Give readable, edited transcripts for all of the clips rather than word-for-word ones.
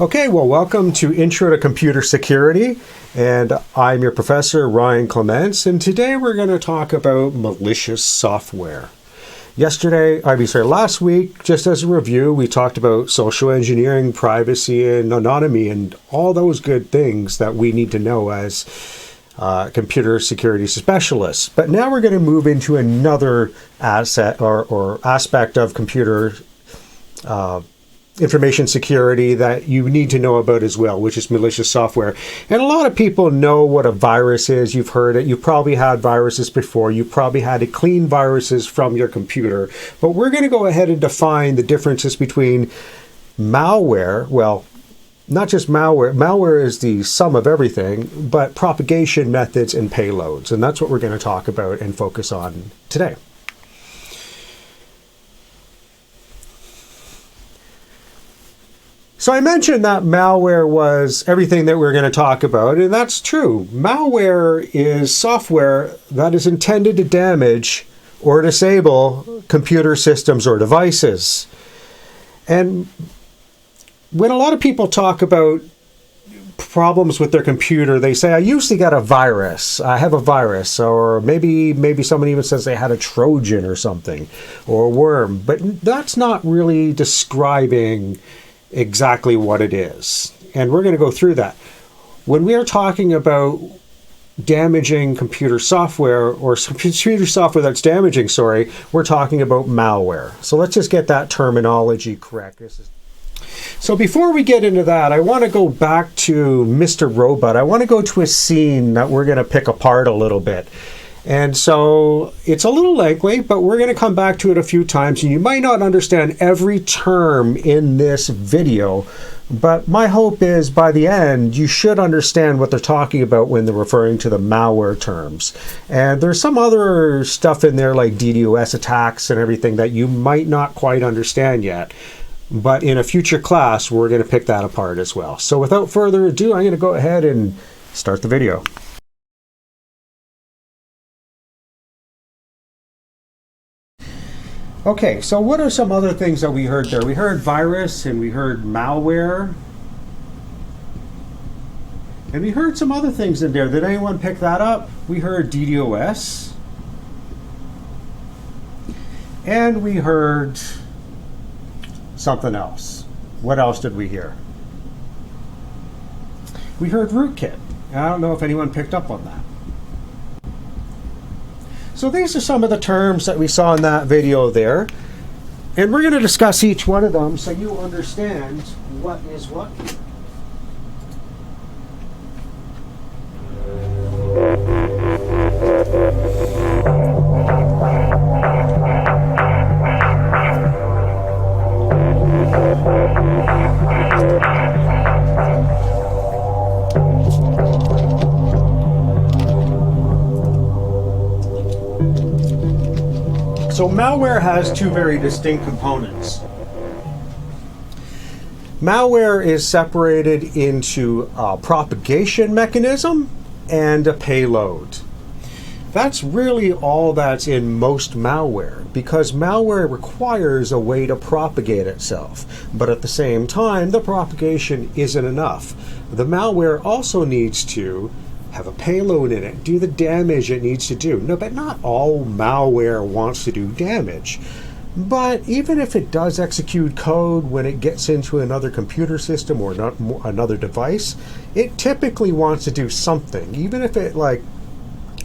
Okay, well, welcome to Intro to Computer Security, and I'm your professor, Ryan Clements, and today we're going to talk about malicious software. Last week, just as a review, we talked about social engineering, privacy, and anonymity, and all those good things that we need to know as computer security specialists. But now we're going to move into another asset or aspect of computer information security that you need to know about as well, which is malicious software. And a lot of people know what a virus is. You've heard it. You've probably had viruses before. You probably had to clean viruses from your computer. But we're going to go ahead and define the differences between malware. Well, not just malware. Malware is the sum of everything, but propagation methods and payloads. And that's what we're going to talk about and focus on today. So I mentioned that malware was everything that we're going to talk about, and that's true. Malware is software that is intended to damage or disable computer systems or devices. And when a lot of people talk about problems with their computer, they say, I usually got a virus. I have a virus. Or maybe someone even says they had a Trojan or something, or a worm. But that's not really describing exactly what it is. And we're going to go through that. When we are talking about damaging computer software or computer software that's damaging, we're talking about malware. So let's just get that terminology correct. So before we get into that, I want to go back to Mr. Robot. I want to go to a scene that we're going to pick apart a little bit. And so it's a little lengthy, but we're going to come back to it a few times. And you might not understand every term in this video, but my hope is by the end, you should understand what they're talking about when they're referring to the malware terms. And there's some other stuff in there like DDoS attacks and everything that you might not quite understand yet. But in a future class, we're going to pick that apart as well. So without further ado, I'm going to go ahead and start the video. Okay, so what are some other things that we heard there? We heard virus and we heard malware. And we heard some other things in there. Did anyone pick that up? We heard DDoS. And we heard something else. What else did we hear? We heard rootkit. I don't know if anyone picked up on that. So these are some of the terms that we saw in that video there. And we're going to discuss each one of them so you understand what is what here. So malware has two very distinct components. Malware is separated into a propagation mechanism and a payload. That's really all that's in most malware, because malware requires a way to propagate itself. But at the same time, the propagation isn't enough. The malware also needs to have a payload in it, do the damage it needs to do. No, but not all malware wants to do damage. But even if it does execute code when it gets into another computer system or another device, it typically wants to do something. Even if it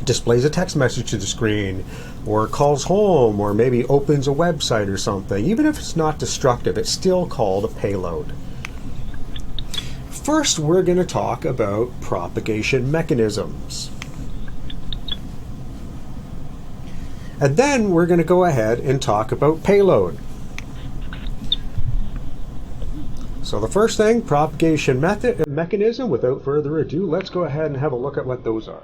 displays a text message to the screen or calls home or maybe opens a website or something, even if it's not destructive, it's still called a payload. First, we're going to talk about propagation mechanisms. And then we're going to go ahead and talk about payload. So the first thing, propagation mechanism, without further ado, let's go ahead and have a look at what those are.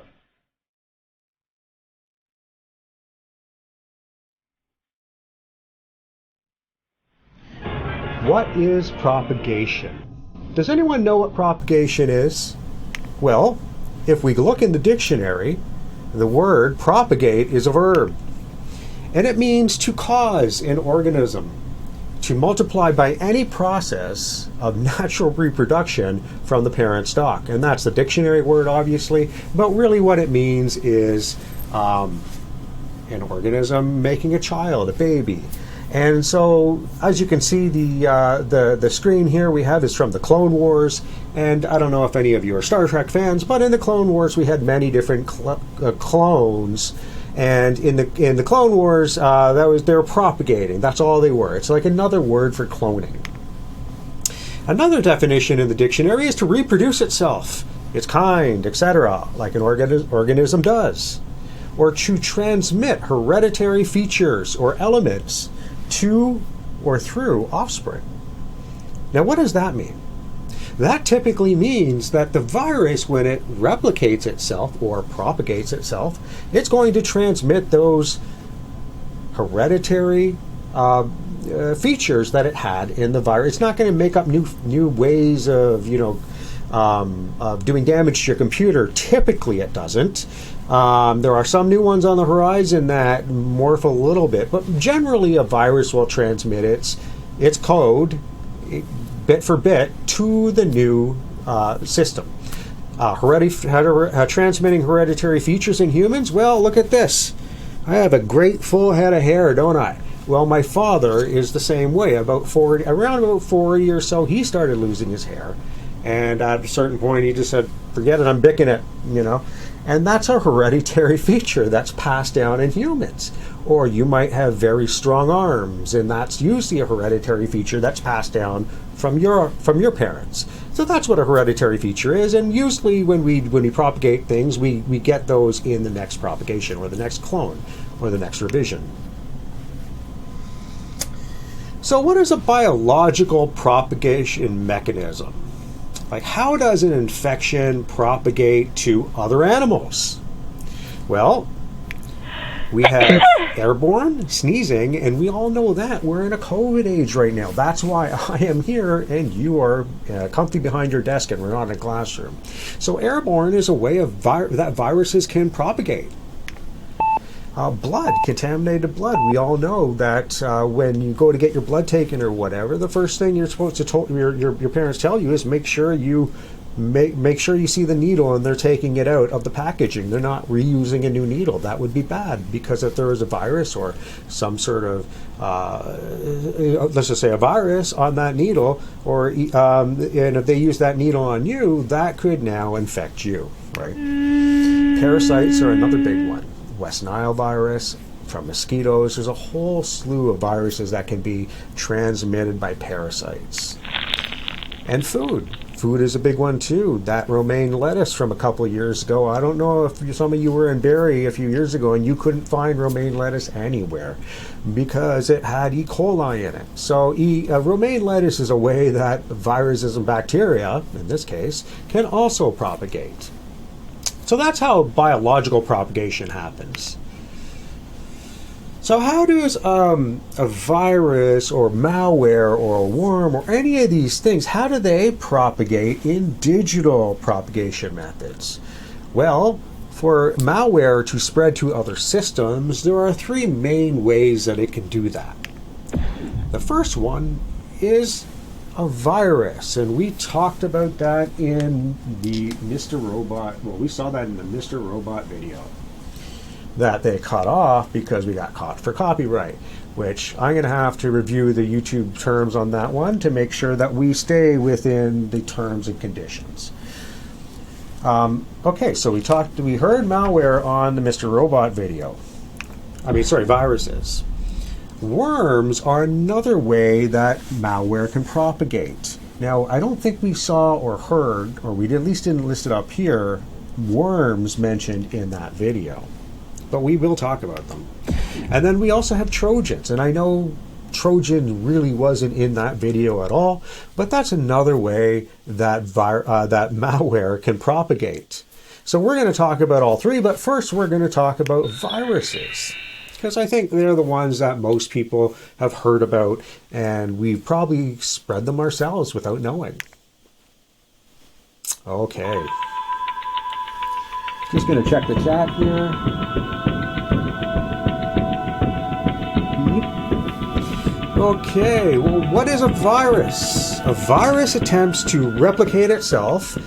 What is propagation? Does anyone know what propagation is? Well, if we look in the dictionary, the word propagate is a verb. And it means to cause an organism to multiply by any process of natural reproduction from the parent stock. And that's the dictionary word, obviously, but really what it means is an organism making a child, a baby. And so, as you can see, the screen here we have is from the Clone Wars, and I don't know if any of you are Star Trek fans, but in the Clone Wars we had many different clones. And in the Clone Wars, they were propagating. That's all they were. It's like another word for cloning. Another definition in the dictionary is to reproduce itself, its kind, etc., like an organism does, or to transmit hereditary features or elements to or through offspring. Now, what does that mean? That typically means that the virus, when it replicates itself or propagates itself, it's going to transmit those hereditary features that it had in the virus. It's not going to make up new ways of doing damage to your computer. Typically, it doesn't. There are some new ones on the horizon that morph a little bit, but generally, a virus will transmit its code bit for bit to the new system. Transmitting hereditary features in humans? Well, look at this. I have a great full head of hair, don't I? Well, my father is the same way. Around about 40 or so, he started losing his hair. And at a certain point, he just said, forget it, I'm bicking it, And that's a hereditary feature that's passed down in humans. Or you might have very strong arms, and that's usually a hereditary feature that's passed down from your parents. So that's what a hereditary feature is, and usually when we propagate things, we get those in the next propagation, or the next clone, or the next revision. So what is a biological propagation mechanism? Like, how does an infection propagate to other animals? Well, we have airborne, sneezing, and we all know that. We're in a COVID age right now. That's why I am here and you are comfy behind your desk and we're not in a classroom. So airborne is a way that viruses can propagate. Blood, contaminated blood. We all know that when you go to get your blood taken or whatever, the first thing you're supposed to your parents tell you is make sure you see the needle and they're taking it out of the packaging. They're not reusing a new needle. That would be bad, because if there is a virus or some sort of let's just say a virus on that needle, or and if they use that needle on you, that could now infect you, right? Parasites are another big one. West Nile virus, from mosquitoes. There's a whole slew of viruses that can be transmitted by parasites. And food. Food is a big one too. That romaine lettuce from a couple of years ago. I don't know if some of you were in Barrie a few years ago and you couldn't find romaine lettuce anywhere because it had E. coli in it. So romaine lettuce is a way that viruses and bacteria, in this case, can also propagate. So that's how biological propagation happens. So how does a virus or malware or a worm or any of these things, how do they propagate in digital propagation methods? Well, for malware to spread to other systems, there are three main ways that it can do that. The first one is a virus, and we talked about that in the Mr. Robot, well, we saw that in the Mr. Robot video that they cut off because we got caught for copyright, which I'm going to have to review the YouTube terms on that one to make sure that we stay within the terms and conditions. Okay, so we heard malware on the Mr. Robot video. Viruses. Worms are another way that malware can propagate. Now, I don't think we saw or heard, or we at least didn't list it up here, worms mentioned in that video. But we will talk about them. And then we also have Trojans. And I know Trojan really wasn't in that video at all, but that's another way that that malware can propagate. So we're going to talk about all three, but first we're going to talk about viruses, because I think they're the ones that most people have heard about, and we've probably spread them ourselves without knowing. Okay. Just going to check the chat here. Okay, well, what is a virus? A virus attempts to replicate itself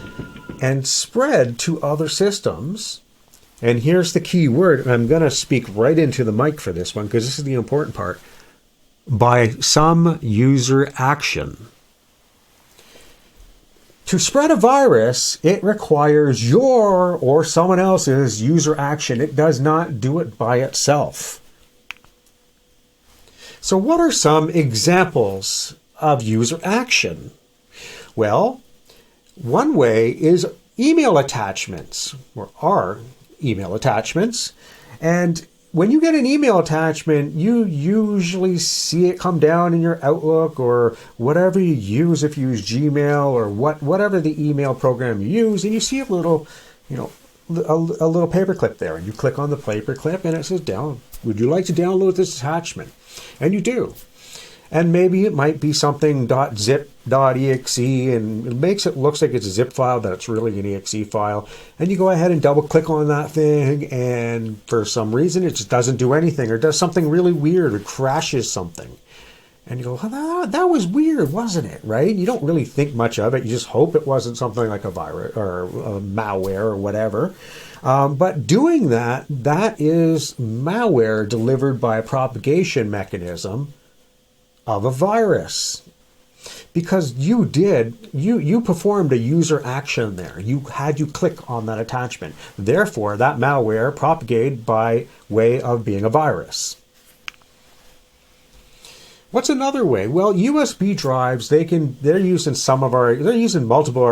and spread to other systems. And here's the key word, and I'm going to speak right into the mic for this one because this is the important part. By some user action. To spread a virus, it requires your or someone else's user action. It does not do it by itself. So what are some examples of user action? Well, one way is email attachments, or are email attachments. And when you get an email attachment, you usually see it come down in your Outlook or whatever you use, if you use Gmail or whatever the email program you use, and you see a little, a little paperclip there, and you click on the paperclip and it says would you like to download this attachment? And you do. And maybe it might be something .zip.exe, and it looks like it's a zip file, but it's really an exe file. And you go ahead and double click on that thing, and for some reason it just doesn't do anything, or does something really weird, or crashes something. And you go, oh, that was weird, wasn't it? Right? You don't really think much of it. You just hope it wasn't something like a virus or a malware or whatever. But doing that is malware delivered by a propagation mechanism of a virus, because you performed a user action there. You click on that attachment. Therefore, that malware propagated by way of being a virus. What's another way? Well, USB drives, they're using multiple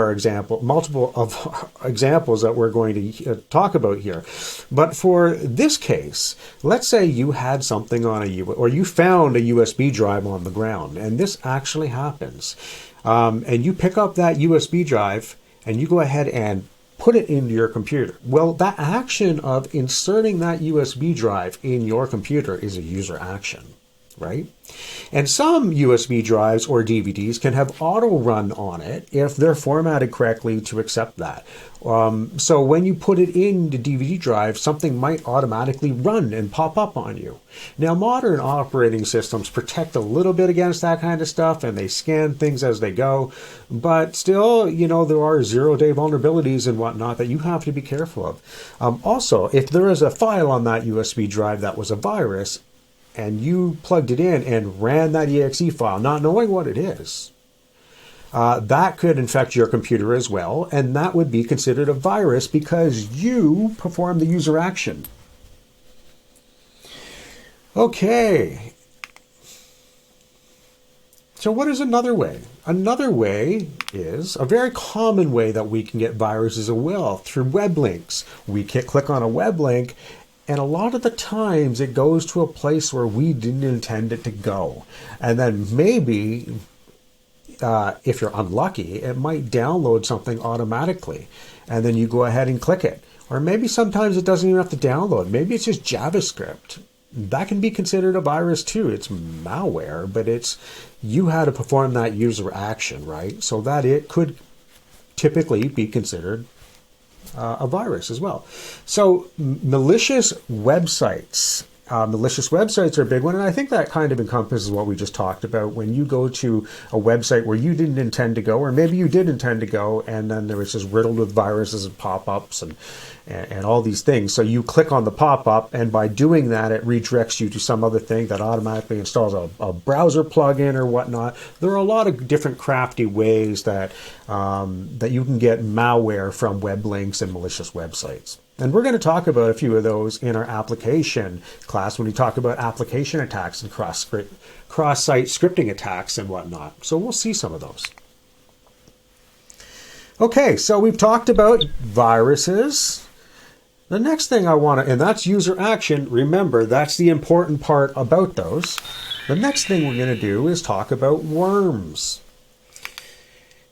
of examples that we're going to talk about here. But for this case, let's say you had something or you found a USB drive on the ground, and this actually happens. And you pick up that USB drive and you go ahead and put it into your computer. Well, that action of inserting that USB drive in your computer is a user action, right? And some USB drives or DVDs can have auto run on it if they're formatted correctly to accept that. So when you put it in the DVD drive, something might automatically run and pop up on you. Now, modern operating systems protect a little bit against that kind of stuff, and they scan things as they go. But still, there are zero-day vulnerabilities and whatnot that you have to be careful of. Also, if there is a file on that USB drive that was a virus, and you plugged it in and ran that exe file, not knowing what it is, that could infect your computer as well, and that would be considered a virus because you performed the user action. Okay. So what is another way? Another way is a very common way that we can get viruses as well, through web links. We click on a web link, and a lot of the times it goes to a place where we didn't intend it to go. And then maybe, if you're unlucky, it might download something automatically. And then you go ahead and click it. Or maybe sometimes it doesn't even have to download. Maybe it's just JavaScript. That can be considered a virus too. It's malware, but you had to perform that user action, right? So that it could typically be considered a virus as well. So malicious websites. Malicious websites are a big one, and I think that kind of encompasses what we just talked about. When you go to a website where you didn't intend to go, or maybe you did intend to go, and then there was just riddled with viruses and pop-ups and all these things. So you click on the pop-up, and by doing that, it redirects you to some other thing that automatically installs a browser plugin or whatnot. There are a lot of different crafty ways that you can get malware from web links and malicious websites. And we're going to talk about a few of those in our application class when we talk about application attacks and cross-site scripting attacks and whatnot. So we'll see some of those. Okay, so we've talked about viruses. The next thing I want to, and that's user action. Remember, that's the important part about those. The next thing we're going to do is talk about worms.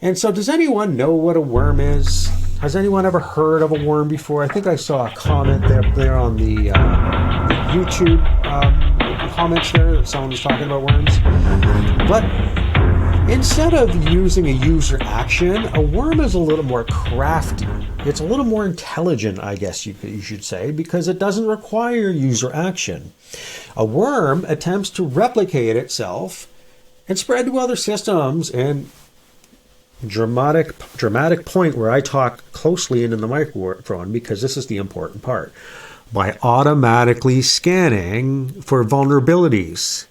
And so does anyone know what a worm is? Has anyone ever heard of a worm before? I think I saw a comment there on the YouTube comments there that someone was talking about worms. But instead of using a user action, a worm is a little more crafty. It's a little more intelligent, I guess you should say, because it doesn't require user action. A worm attempts to replicate itself and spread to other systems. And dramatic point where I talk closely into the microphone, because this is the important part. By automatically scanning for vulnerabilities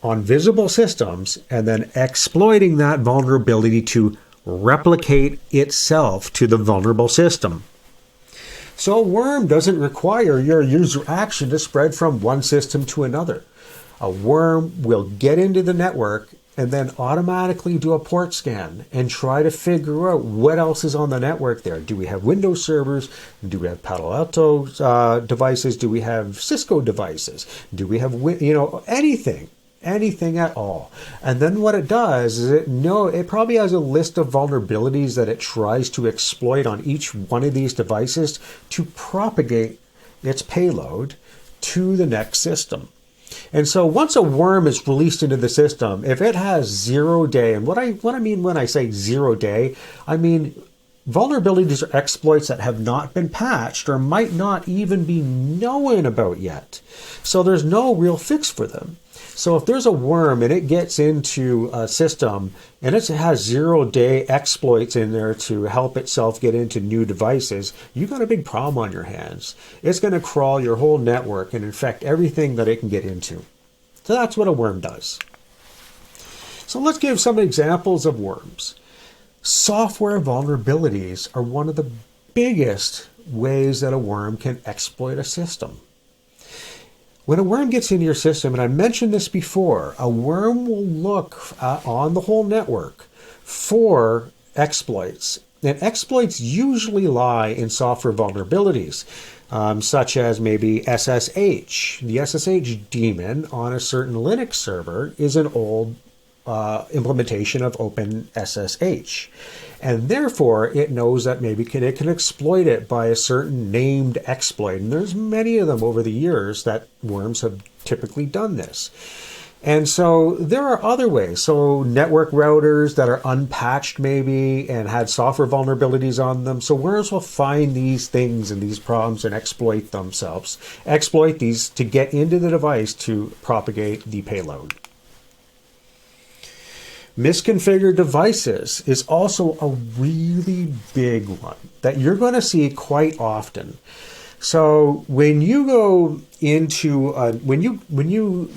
on visible systems and then exploiting that vulnerability to replicate itself to the vulnerable system. So a worm doesn't require your user action to spread from one system to another. A worm will get into the network and then automatically do a port scan and try to figure out what else is on the network there. Do we have Windows servers? Do we have Palo Alto devices? Do we have Cisco devices? Do we have, anything at all? And then what it does is it probably has a list of vulnerabilities that it tries to exploit on each one of these devices to propagate its payload to the next system. And so once a worm is released into the system, if it has 0 day, and what I mean when I say 0 day, I mean vulnerabilities or exploits that have not been patched or might not even be known about yet. So there's no real fix for them. So if there's a worm and it gets into a system and it has 0 day exploits in there to help itself get into new devices, you've got a big problem on your hands. It's going to crawl your whole network and infect everything that it can get into. So that's what a worm does. So let's give some examples of worms. Software vulnerabilities are one of the biggest ways that a worm can exploit a system. When a worm gets into your system, and I mentioned this before, a worm will look on the whole network for exploits. And exploits usually lie in software vulnerabilities, such as maybe SSH. The SSH daemon on a certain Linux server is an old implementation of OpenSSH. And therefore, it knows that maybe it can exploit it by a certain named exploit. And there's many of them over the years that worms have typically done this. And so there are other ways. So network routers that are unpatched maybe and had software vulnerabilities on them. So worms will find these things and these problems and exploit these to get into the device to propagate the payload. Misconfigured devices is also a really big one that you're going to see quite often. So when you go into when you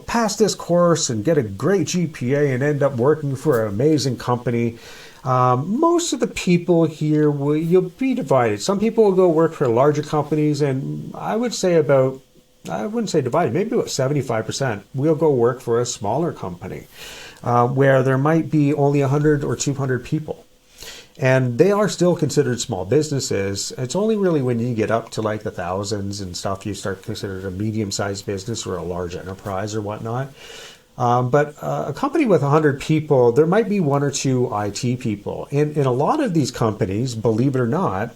pass this course and get a great GPA and end up working for an amazing company, most of the people here you'll be divided. Some people will go work for larger companies, and I wouldn't say divided, maybe about 75% will go work for a smaller company. Where there might be only 100 or 200 people. And they are still considered small businesses. It's only really when you get up to like the thousands and stuff, you start considered a medium-sized business or a large enterprise or whatnot. But a company with 100 people, there might be 1 or 2 IT people. And in a lot of these companies, believe it or not,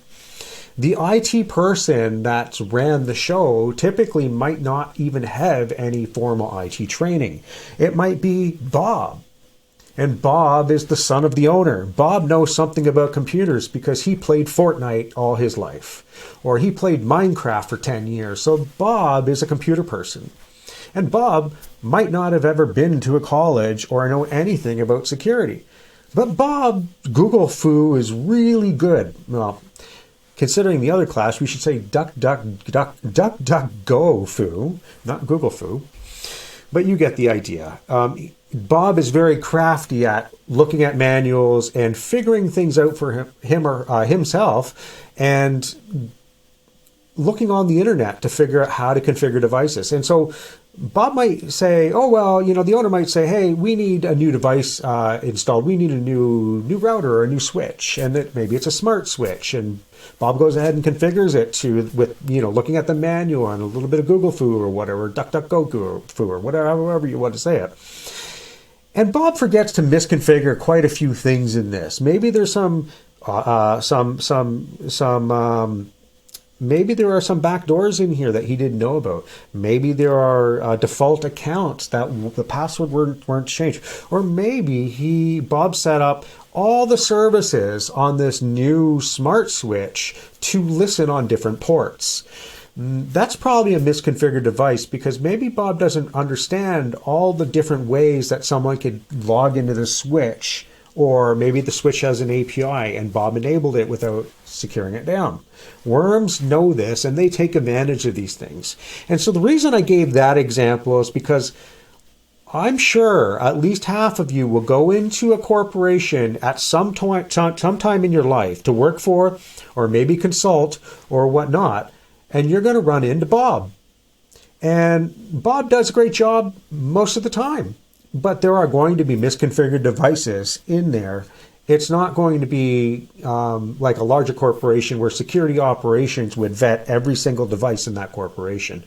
the IT person that ran the show typically might not even have any formal IT training. It might be Bob. And Bob is the son of the owner. Bob knows something about computers because he played Fortnite all his life. Or he played Minecraft for 10 years. So Bob is a computer person. And Bob might not have ever been to a college or know anything about security. But Bob, Google foo is really good. Well, considering the other class, we should say DuckDuckGo foo, not Google foo. But you get the idea. Bob is very crafty at looking at manuals and figuring things out for himself and looking on the internet to figure out how to configure devices. And so Bob might say, oh, well, the owner might say, hey, we need a new device installed. We need a new router or a new switch. And maybe it's a smart switch. And Bob goes ahead and configures it with looking at the manual and a little bit of Google foo or whatever, DuckDuckGo foo or whatever, however you want to say it. And Bob forgets to misconfigure quite a few things in this. Maybe there's maybe there are some backdoors in here that he didn't know about. Maybe there are default accounts that the password weren't changed. Or maybe Bob set up all the services on this new smart switch to listen on different ports. That's probably a misconfigured device because maybe Bob doesn't understand all the different ways that someone could log into the switch, or maybe the switch has an API and Bob enabled it without securing it down. Worms know this and they take advantage of these things. And so the reason I gave that example is because I'm sure at least half of you will go into a corporation at some time in your life to work for, or maybe consult or whatnot, and you're going to run into Bob. And Bob does a great job most of the time, but there are going to be misconfigured devices in there. It's not going to be like a larger corporation where security operations would vet every single device in that corporation.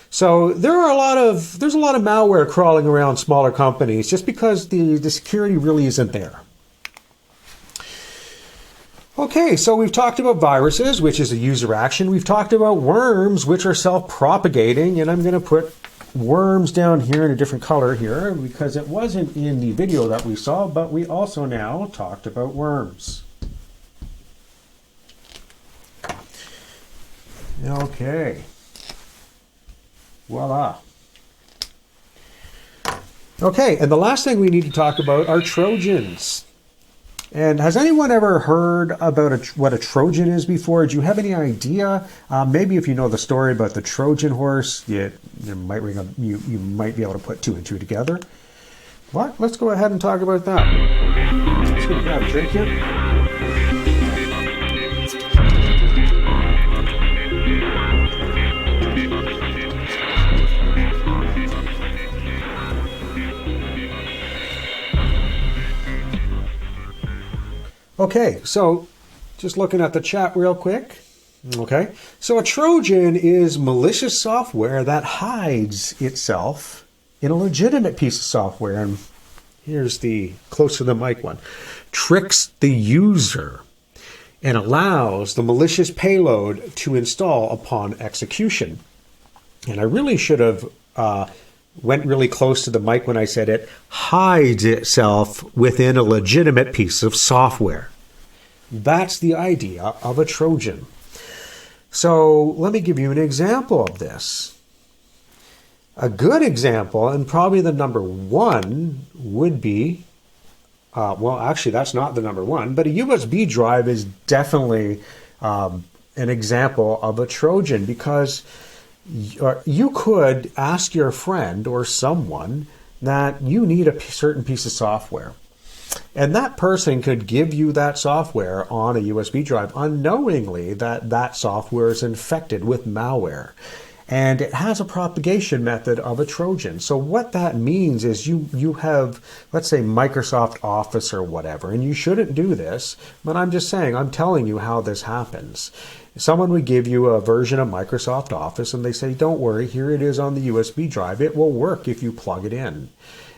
So there's a lot of malware crawling around smaller companies just because the security really isn't there. Okay, so we've talked about viruses, which is a user action. We've talked about worms, which are self-propagating, and I'm going to put worms down here in a different color here because it wasn't in the video that we saw, but we also now talked about worms. Okay. Voila. Okay, and the last thing we need to talk about are Trojans. And has anyone ever heard about what a Trojan is before? Do you have any idea? Maybe if you know the story about the Trojan horse, you might be able to put two and two together. What? Let's go ahead and talk about that. Let's go grab a drink here. Okay, so just looking at the chat real quick. Okay, so a Trojan is malicious software that hides itself in a legitimate piece of software. And here's the close to the mic one. Tricks the user and allows the malicious payload to install upon execution. And I really should have went really close to the mic when I said it hides itself within a legitimate piece of software. That's the idea of a Trojan. So let me give you an example of this. A good example, and probably the number one, would be, well, actually that's not the number one, but a USB drive is definitely an example of a Trojan because you could ask your friend or someone that you need a certain piece of software. And that person could give you that software on a USB drive unknowingly that that software is infected with malware. And it has a propagation method of a Trojan. So what that means is you have, let's say, Microsoft Office or whatever, and you shouldn't do this, but I'm just saying, I'm telling you how this happens. Someone would give you a version of Microsoft Office and they say, don't worry, here it is on the USB drive. It will work if you plug it in.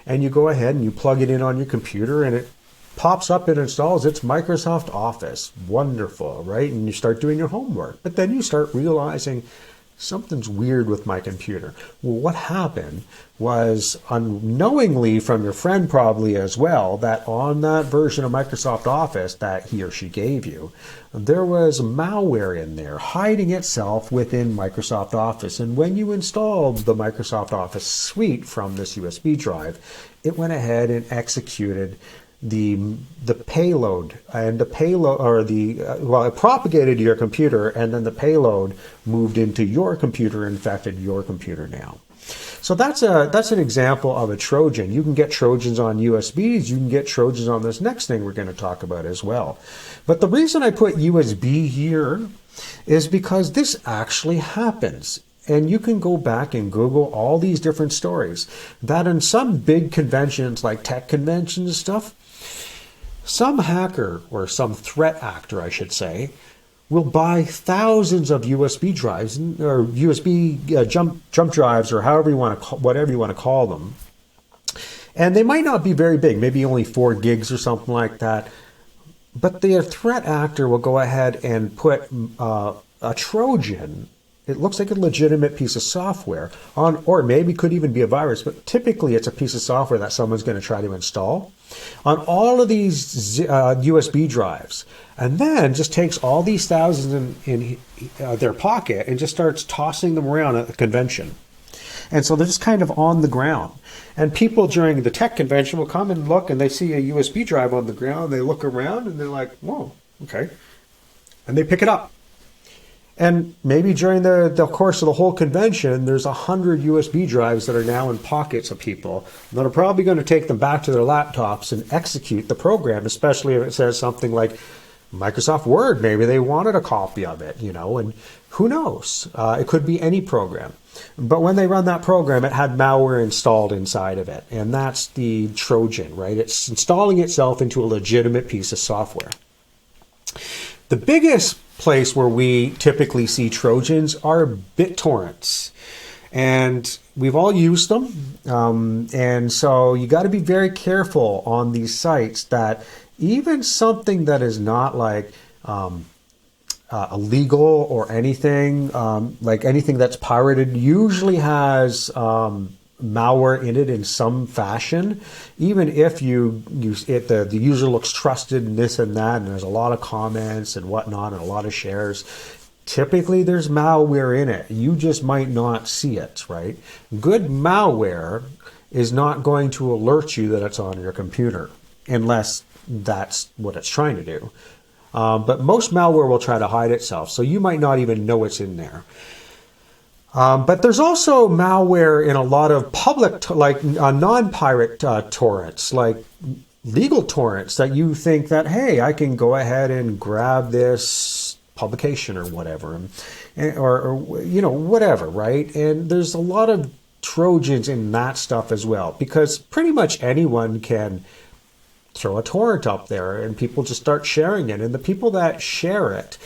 And you go ahead and you plug it in on your computer and it pops up and installs its Microsoft Office. Wonderful, right? And you start doing your homework. But then you start realizing something's weird with my computer. Well, what happened was unknowingly from your friend probably as well, that on that version of Microsoft Office that he or she gave you, there was malware in there hiding itself within Microsoft Office. And when you installed the Microsoft Office suite from this USB drive, it went ahead and executed the payload, and the payload, or well, it propagated to your computer, and then the payload moved into your computer and infected your computer now. So that's an example of a Trojan. You can get Trojans on USBs. You can get Trojans on this next thing we're going to talk about as well. But the reason I put USB here is because this actually happens. And you can go back and Google all these different stories that in some big conventions like tech conventions and stuff, some hacker or some threat actor, I should say, will buy thousands of USB drives or USB jump drives or however you want to whatever you want to call them. And they might not be very big, maybe only 4 gigs or something like that. But the threat actor will go ahead and put a Trojan. It looks like a legitimate piece of software on, or maybe could even be a virus, but typically it's a piece of software that someone's going to try to install. on all of these USB drives, and then just takes all these thousands in their pocket and just starts tossing them around at the convention. And so they're just kind of on the ground. And people during the tech convention will come and look, and they see a USB drive on the ground. They look around and they're like, whoa, okay. And they pick it up. And maybe during the course of the whole convention, there's 100 USB drives that are now in pockets of people that are probably going to take them back to their laptops and execute the program, especially if it says something like Microsoft Word. Maybe they wanted a copy of it, and who knows? It could be any program. But when they run that program, it had malware installed inside of it. And that's the Trojan, right? It's installing itself into a legitimate piece of software. The biggest place where we typically see Trojans are BitTorrents. And we've all used them. And so you got to be very careful on these sites that even something that is not like illegal or anything, like anything that's pirated, usually has malware in it in some fashion. Even if the user looks trusted and this and that, and there's a lot of comments and whatnot and a lot of shares, typically there's malware in it. You just might not see it, right? Good malware is not going to alert you that it's on your computer unless that's what it's trying to do. But most malware will try to hide itself, so you might not even know it's in there. But there's also malware in a lot of public, like non-pirate torrents, like legal torrents that you think that, hey, I can go ahead and grab this publication or whatever, or whatever, right? And there's a lot of Trojans in that stuff as well, because pretty much anyone can throw a torrent up there and people just start sharing it. And the people that share it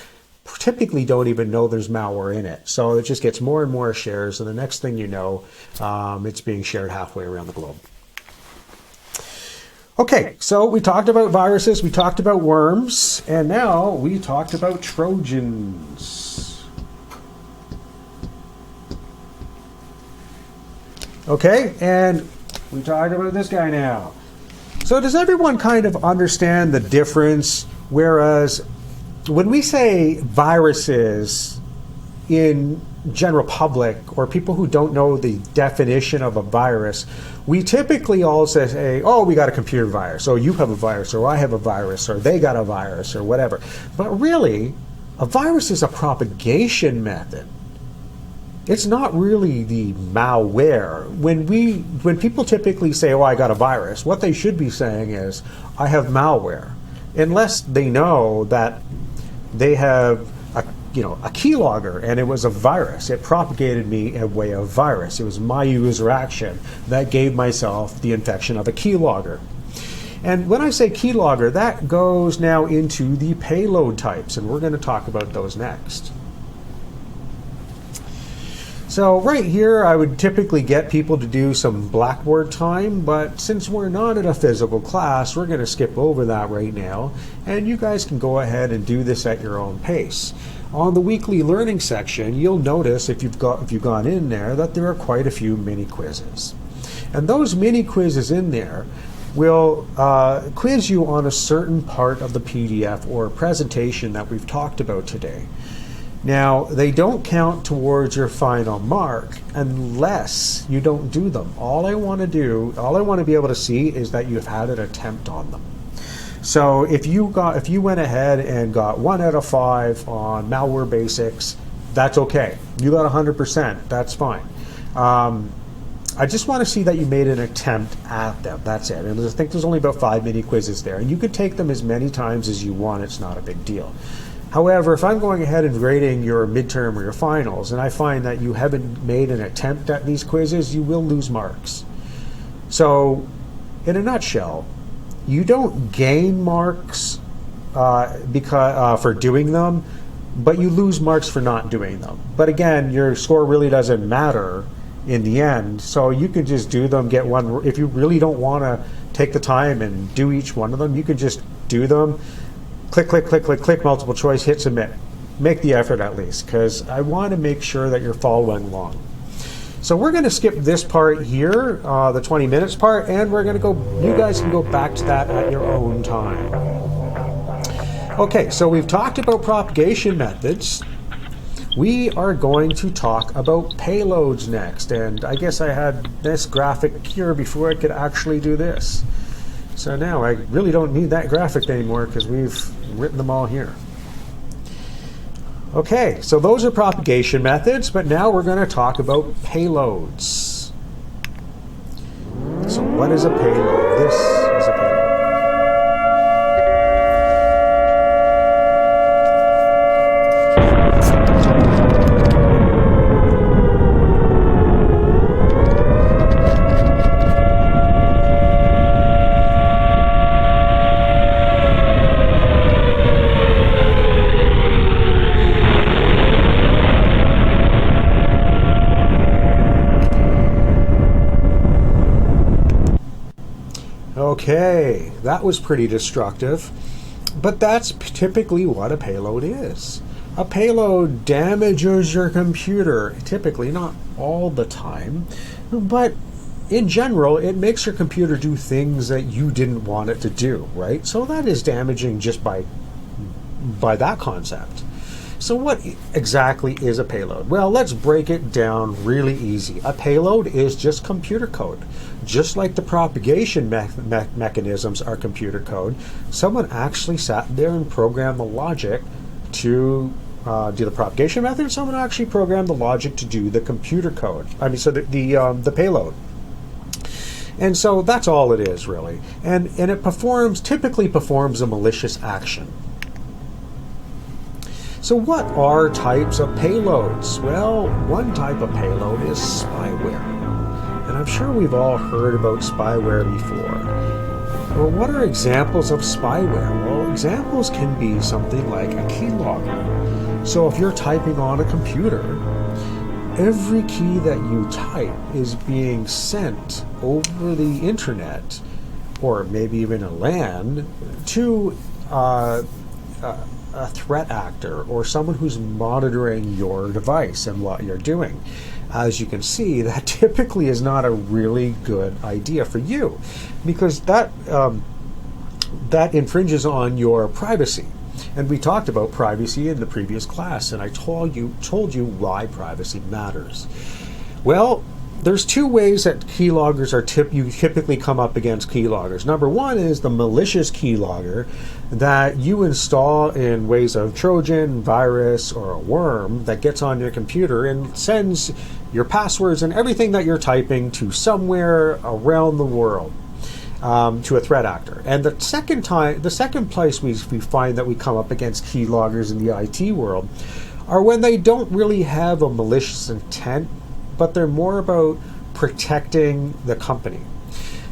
typically don't even know there's malware in it. So it just gets more and more shares. And the next thing you know, it's being shared halfway around the globe. Okay, so we talked about viruses, we talked about worms, and now we talked about Trojans. Okay, and we talked about this guy now. So does everyone kind of understand the difference? Whereas when we say viruses in general public, or people who don't know the definition of a virus, we typically all say, oh, we got a computer virus, or you have a virus, or I have a virus, or they got a virus, or whatever. But really, a virus is a propagation method. It's not really the malware. When people typically say, oh, I got a virus, what they should be saying is, I have malware. Unless they know that they have a keylogger and it was a virus. It propagated me a way of virus. It was my user action that gave myself the infection of a keylogger. And when I say keylogger, that goes now into the payload types, and we're going to talk about those next. So right here, I would typically get people to do some Blackboard time, but since we're not in a physical class, we're going to skip over that right now, and you guys can go ahead and do this at your own pace. On the weekly learning section, you'll notice if you've gone in there that there are quite a few mini quizzes. And those mini quizzes in there will quiz you on a certain part of the PDF or presentation that we've talked about today. Now, they don't count towards your final mark unless you don't do them. All I want to be able to see is that you've had an attempt on them. So if you went ahead and got 1 out of 5 on malware basics, that's okay. You got 100%, that's fine. I just want to see that you made an attempt at them. That's it. And I think there's only about 5 mini quizzes there, and you could take them as many times as you want. It's not a big deal. However, if I'm going ahead and grading your midterm or your finals, and I find that you haven't made an attempt at these quizzes, you will lose marks. So, in a nutshell, you don't gain marks for doing them, but you lose marks for not doing them. But again, your score really doesn't matter in the end, so you can just do them, get one. If you really don't want to take the time and do each one of them, you can just do them. Click, click, click, click, click, multiple choice, hit submit. Make the effort at least, because I want to make sure that you're following along. So we're going to skip this part here, the 20 minutes part, and we're going to go, you guys can go back to that at your own time. Okay, so we've talked about propagation methods. We are going to talk about payloads next, and I guess I had this graphic here before I could actually do this. So now I really don't need that graphic anymore because we've written them all here. Okay, so those are propagation methods, but now we're going to talk about payloads. So what is a payload? This is a payload. Okay, that was pretty destructive, but that's typically what a payload is. A payload damages your computer, typically, not all the time, but in general, it makes your computer do things that you didn't want it to do, right? So that is damaging just by that concept. So what exactly is a payload? Well, let's break it down really easy. A payload is just computer code. Just like the propagation mechanisms are computer code, someone actually sat there and programmed the logic to do the propagation method. Someone actually programmed the logic to do the computer code. I mean, so the payload. And so that's all it is, really. And it typically performs a malicious action. So what are types of payloads? Well, one type of payload is spyware. And I'm sure we've all heard about spyware before. Well, what are examples of spyware? Well, examples can be something like a keylogger. So if you're typing on a computer, every key that you type is being sent over the internet, or maybe even a LAN, to a threat actor or someone who's monitoring your device and what you're doing. As you can see, that typically is not a really good idea for you, because that infringes on your privacy. And we talked about privacy in the previous class, and I told you why privacy matters. Well, there's two ways that keyloggers you typically come up against keyloggers. Number one is the malicious keylogger that you install in ways of Trojan, virus, or a worm that gets on your computer and sends your passwords and everything that you're typing to somewhere around the world, to a threat actor. And the second place we find that we come up against keyloggers in the IT world are when they don't really have a malicious intent, but they're more about protecting the company.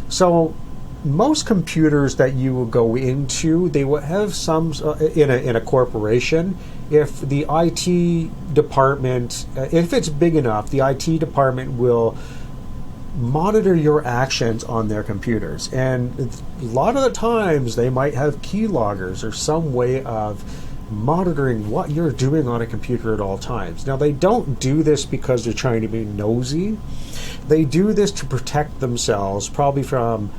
So most computers that you will go into, they will have some in a corporation. If the IT department, if it's big enough, the IT department will monitor your actions on their computers. And a lot of the times they might have keyloggers or some way of monitoring what you're doing on a computer at all times. Now, they don't do this because they're trying to be nosy. They do this to protect themselves, probably from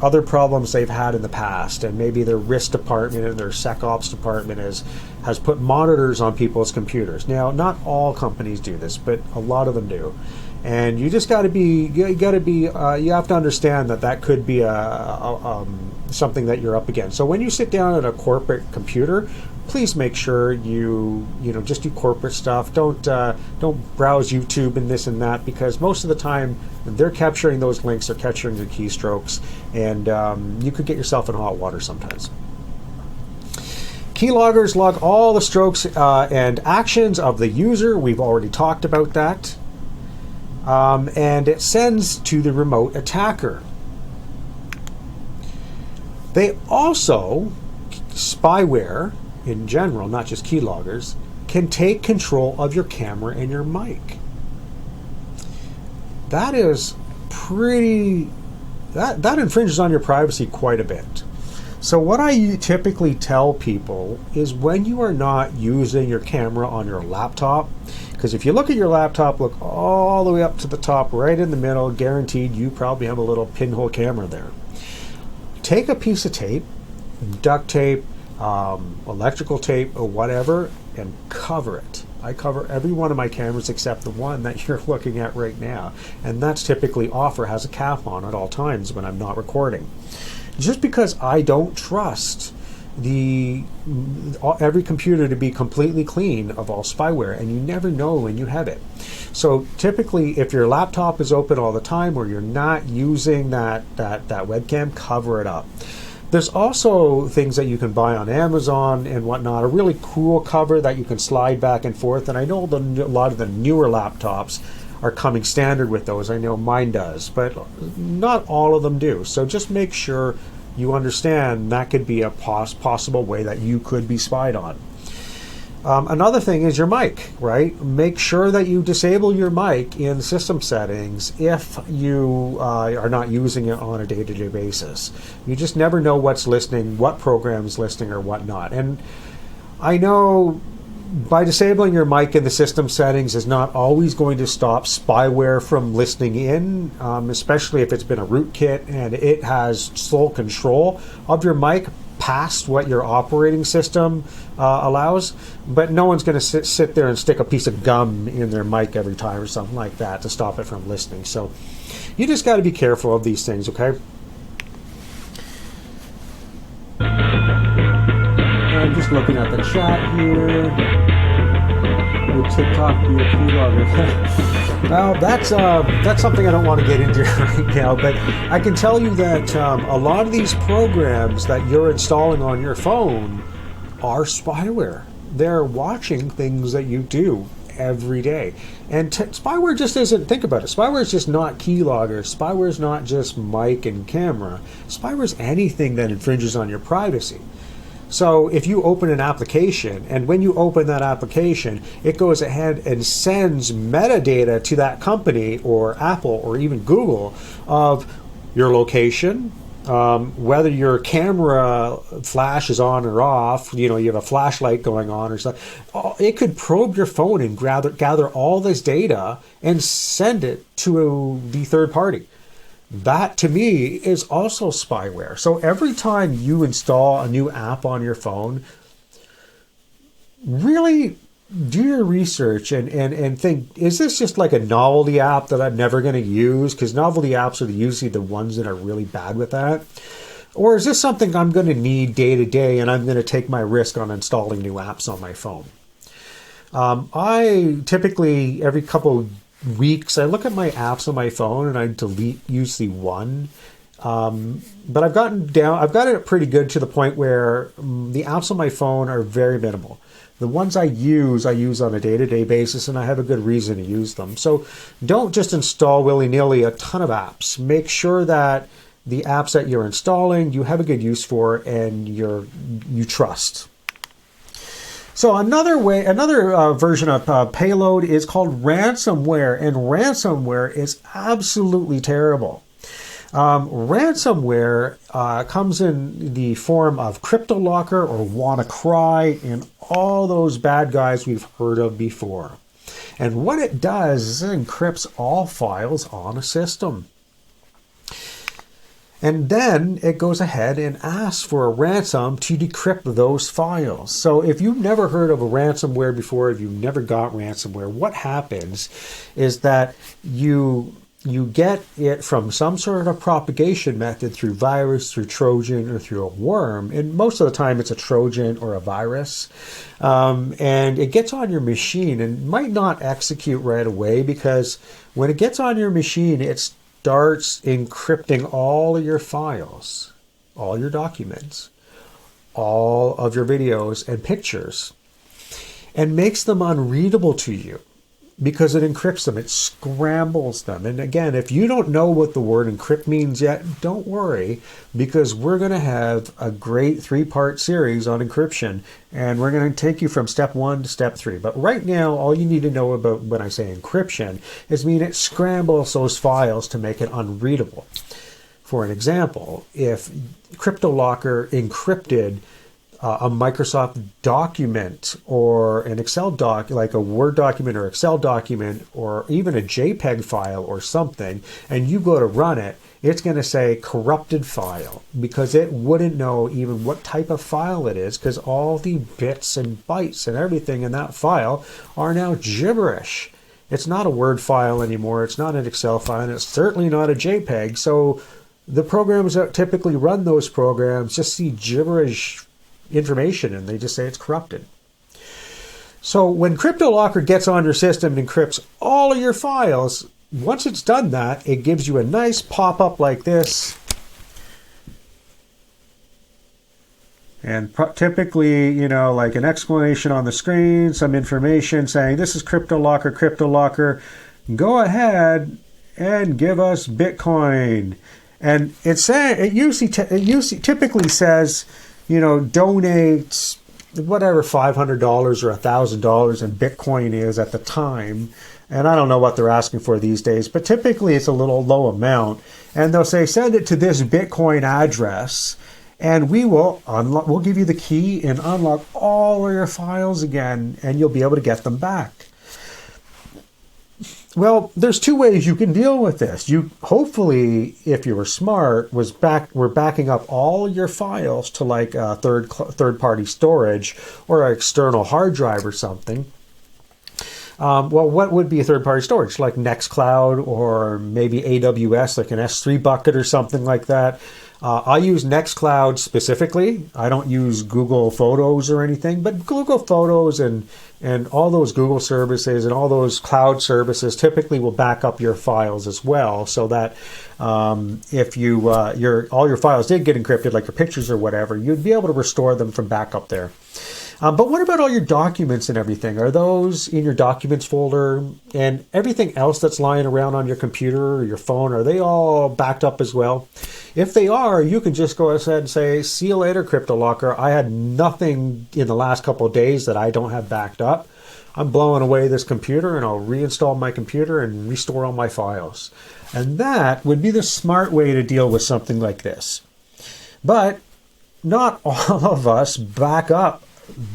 other problems they've had in the past, and maybe their risk department and their SecOps department has put monitors on people's computers. Now, not all companies do this, but a lot of them do. And you just got to be, you have to understand that could be something that you're up against. So when you sit down at a corporate computer, please make sure you just do corporate stuff. Don't browse YouTube and this and that, because most of the time they're capturing those links, they're capturing your keystrokes, and you could get yourself in hot water sometimes. Keyloggers log all the strokes and actions of the user. We've already talked about that. And it sends to the remote attacker. They also, spyware in general, not just keyloggers, can take control of your camera and your mic. That is pretty, that infringes on your privacy quite a bit. So what I typically tell people is when you are not using your camera on your laptop, Because if you look at your laptop, look all the way up to the top, right in the middle, guaranteed you probably have a little pinhole camera there. Take a piece of tape, duct tape, electrical tape, or whatever, and cover it. I cover every one of my cameras except the one that you're looking at right now. And that's typically off or has a cap on at all times when I'm not recording. Just because I don't trust every computer to be completely clean of all spyware, and you never know when you have it. So typically, if your laptop is open all the time or you're not using that webcam, cover it up. There's also things that you can buy on Amazon and whatnot, a really cool cover that you can slide back and forth, and I know a lot of the newer laptops are coming standard with those. I know mine does, but not all of them do. So just make sure you understand that could be a possible way that you could be spied on. Another thing is your mic, right? Make sure that you disable your mic in system settings if you are not using it on a day-to-day basis. You just never know what's listening, what program's listening or whatnot. And I know by disabling your mic in the system settings is not always going to stop spyware from listening in, especially if it's been a rootkit and it has sole control of your mic past what your operating system allows. But no one's going to sit there and stick a piece of gum in their mic every time or something like that to stop it from listening. So you just got to be careful of these things, okay? I'm just looking at the chat here. Would TikTok be a keylogger? Well, that's something I don't want to get into right now, but I can tell you that a lot of these programs that you're installing on your phone are spyware. They're watching things that you do every day. And spyware just isn't, think about it, spyware is just not keylogger. Spyware is not just mic and camera. Spyware is anything that infringes on your privacy. So if you open an application, and when you open that application, it goes ahead and sends metadata to that company or Apple or even Google of your location, whether your camera flash is on or off, you have a flashlight going on or something. It could probe your phone and gather all this data and send it to the third party. That, to me, is also spyware. So every time you install a new app on your phone, really do your research and think, is this just like a novelty app that I'm never going to use? Because novelty apps are usually the ones that are really bad with that. Or is this something I'm going to need day to day and I'm going to take my risk on installing new apps on my phone? I typically, every couple weeks, I look at my apps on my phone and I delete usually one. But I've gotten it pretty good to the point where the apps on my phone are very minimal. The ones I use on a day-to-day basis, and I have a good reason to use them. So don't just install willy-nilly a ton of apps. Make sure that the apps that you're installing, you have a good use for and you trust. So another version of payload is called ransomware, and ransomware is absolutely terrible. Ransomware comes in the form of CryptoLocker or WannaCry and all those bad guys we've heard of before. And what it does is it encrypts all files on a system. And then it goes ahead and asks for a ransom to decrypt those files. So if you've never heard of a ransomware before, if you've never got ransomware, what happens is that you get it from some sort of propagation method through virus, through Trojan, or through a worm. And most of the time it's a Trojan or a virus. And it gets on your machine and might not execute right away, because when it gets on your machine, it starts encrypting all of your files, all your documents, all of your videos and pictures, and makes them unreadable to you. Because it encrypts them, it scrambles them. And again, if you don't know what the word encrypt means yet, don't worry, because we're going to have a great 3-part series on encryption, and we're going to take you from step 1 to step 3. But right now, all you need to know about when I say encryption is it scrambles those files to make it unreadable. For an example, if CryptoLocker encrypted a Microsoft document or an Excel doc, like a Word document or Excel document, or even a JPEG file or something, and you go to run it, it's going to say corrupted file, because it wouldn't know even what type of file it is, because all the bits and bytes and everything in that file are now gibberish. It's not a Word file anymore, it's not an Excel file, and it's certainly not a JPEG. So the programs that typically run those programs just see gibberish information and they just say it's corrupted. So when CryptoLocker gets on your system and encrypts all of your files, once it's done that, it gives you a nice pop-up like this. And typically, you know, like an explanation on the screen, some information saying, this is CryptoLocker, CryptoLocker, go ahead and give us Bitcoin. And it usually typically says, you know, donate whatever $500 or $1,000 in Bitcoin is at the time. And I don't know what they're asking for these days, but typically it's a little low amount. And they'll say, send it to this Bitcoin address, and we'll give you the key and unlock all of your files again, and you'll be able to get them back. Well, there's two ways you can deal with this. You hopefully, if you were smart, we're backing up all your files to like a third-party storage or an external hard drive or something. Well, what would be a third-party storage? Like Nextcloud or maybe AWS, like an S3 bucket or something like that. I use Nextcloud specifically. I don't use Google Photos or anything, but Google Photos and all those Google services and all those cloud services typically will back up your files as well, so that if all your files did get encrypted, like your pictures or whatever, you'd be able to restore them from backup there. But what about all your documents and everything? Are those in your documents folder, and everything else that's lying around on your computer or your phone, are they all backed up as well? If they are, you can just go ahead and say, see you later, CryptoLocker. I had nothing in the last couple of days that I don't have backed up. I'm blowing away this computer, and I'll reinstall my computer and restore all my files. And that would be the smart way to deal with something like this. But not all of us back up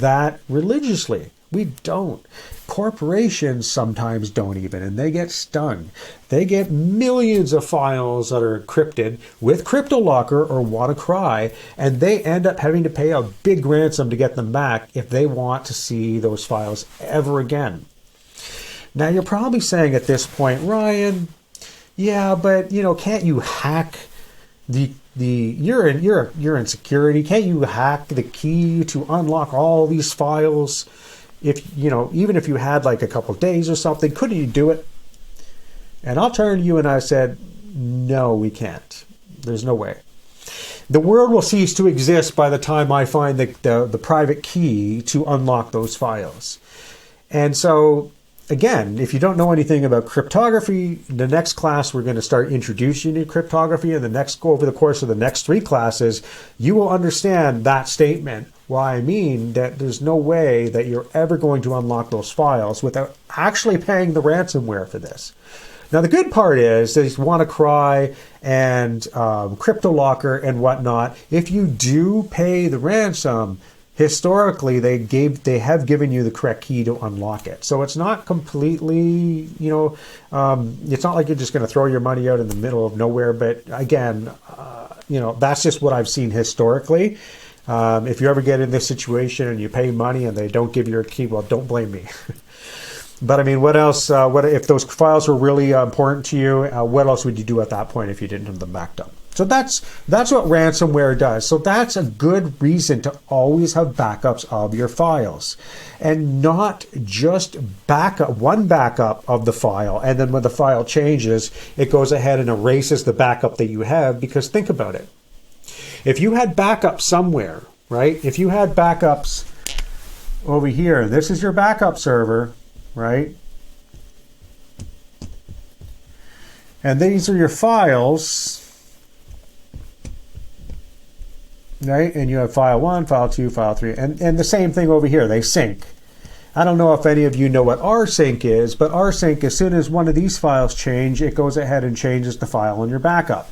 that religiously. We don't. Corporations sometimes don't even, and they get stung. They get millions of files that are encrypted with CryptoLocker or WannaCry, and they end up having to pay a big ransom to get them back if they want to see those files ever again. Now you're probably saying at this point, Ryan, yeah, but you know, can't you hack you're in security. Can't you hack the key to unlock all these files? If you know, even if you had like a couple of days or something, couldn't you do it? And I'll turn to you and I said, no, we can't. There's no way. The world will cease to exist by the time I find the private key to unlock those files. And so, again, if you don't know anything about cryptography, the next class we're going to start introducing you to cryptography, and over the course of the next 3 classes, you will understand that statement. Why I mean that there's no way that you're ever going to unlock those files without actually paying the ransomware for this. Now, the good part is that WannaCry and CryptoLocker and whatnot, if you do pay the ransom, historically, they have given you the correct key to unlock it. So it's not completely, it's not like you're just going to throw your money out in the middle of nowhere. But again, that's just what I've seen historically. If you ever get in this situation and you pay money and they don't give you your key, well, don't blame me. But I mean, what else? What if those files were really important to you? What else would you do at that point if you didn't have them backed up? So that's what ransomware does. So that's a good reason to always have backups of your files, and not just one backup of the file, and then when the file changes, it goes ahead and erases the backup that you have. Because think about it. If you had backups somewhere, right? If you had backups over here, this is your backup server, right? And these are your files, right? And you have file 1, file 2, file 3, and the same thing over here, they sync. I don't know if any of you know what rsync is, but rsync, as soon as one of these files change, it goes ahead and changes the file in your backup.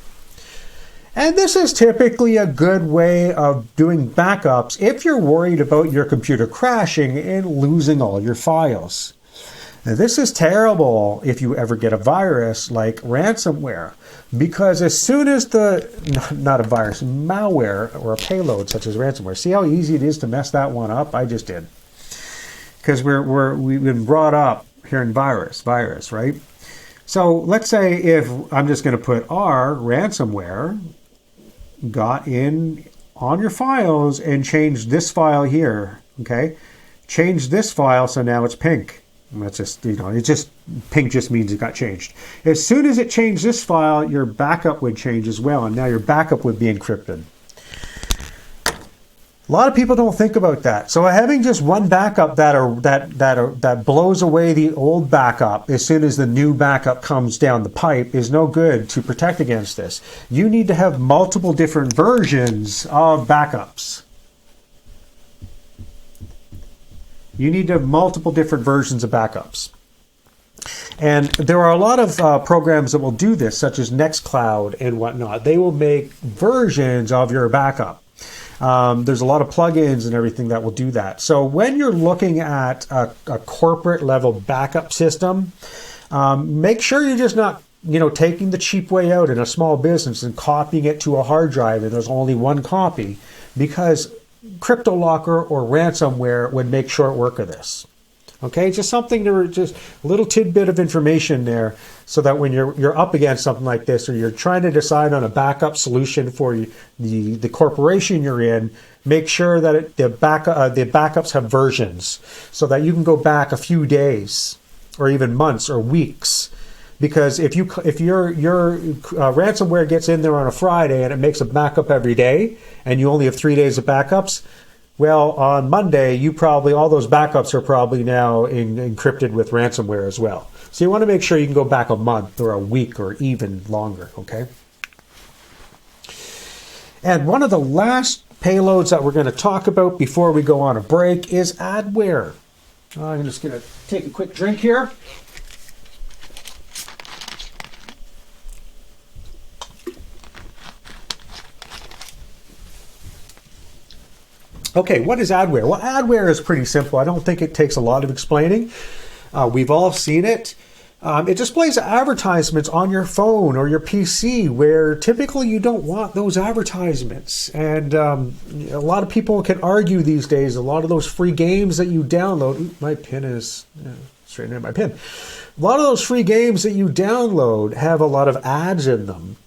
And this is typically a good way of doing backups if you're worried about your computer crashing and losing all your files. Now, this is terrible if you ever get a virus like ransomware, because as soon as not a virus, malware or a payload such as ransomware, see how easy it is to mess that one up? I just did. Because we've been brought up here in virus, right? So let's say if I'm just going to put R ransomware got in on your files and changed this file here, okay? Change this file so now it's pink. And that's just, pink just means it got changed. As soon as it changed this file, your backup would change as well, and now your backup would be encrypted. A lot of people don't think about that. So having just one backup that blows away the old backup as soon as the new backup comes down the pipe is no good to protect against this. You need to have multiple different versions of backups. You need to have multiple different versions of backups. And there are a lot of programs that will do this, such as Nextcloud and whatnot. They will make versions of your backup. There's a lot of plugins and everything that will do that. So when you're looking at a corporate level backup system, make sure you're just not taking the cheap way out in a small business and copying it to a hard drive and there's only one copy, because CryptoLocker or ransomware would make short work of this. Okay, just just a little tidbit of information there, so that when you're up against something like this, or you're trying to decide on a backup solution for the corporation you're in, make sure that the backups have versions, so that you can go back a few days, or even months or weeks. Because if your ransomware gets in there on a Friday and it makes a backup every day, and you only have 3 days of backups, well, on Monday, all those backups are probably now encrypted with ransomware as well. So you want to make sure you can go back a month or a week or even longer, okay? And one of the last payloads that we're going to talk about before we go on a break is adware. I'm just going to take a quick drink here. Okay, what is adware? Well, adware is pretty simple. I don't think it takes a lot of explaining. We've all seen it. It displays advertisements on your phone or your PC where typically you don't want those advertisements. And a lot of people can argue these days, a lot of those free games that you download, my pin is straight near my pin. A lot of those free games that you download have a lot of ads in them.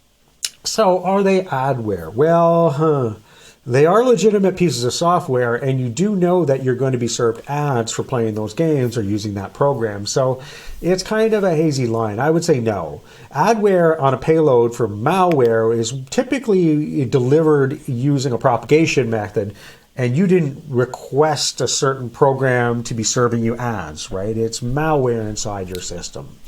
So are they adware? Well, they are legitimate pieces of software, and you do know that you're going to be served ads for playing those games or using that program. So it's kind of a hazy line. I would say no. Adware on a payload for malware is typically delivered using a propagation method, and you didn't request a certain program to be serving you ads, right? It's malware inside your system.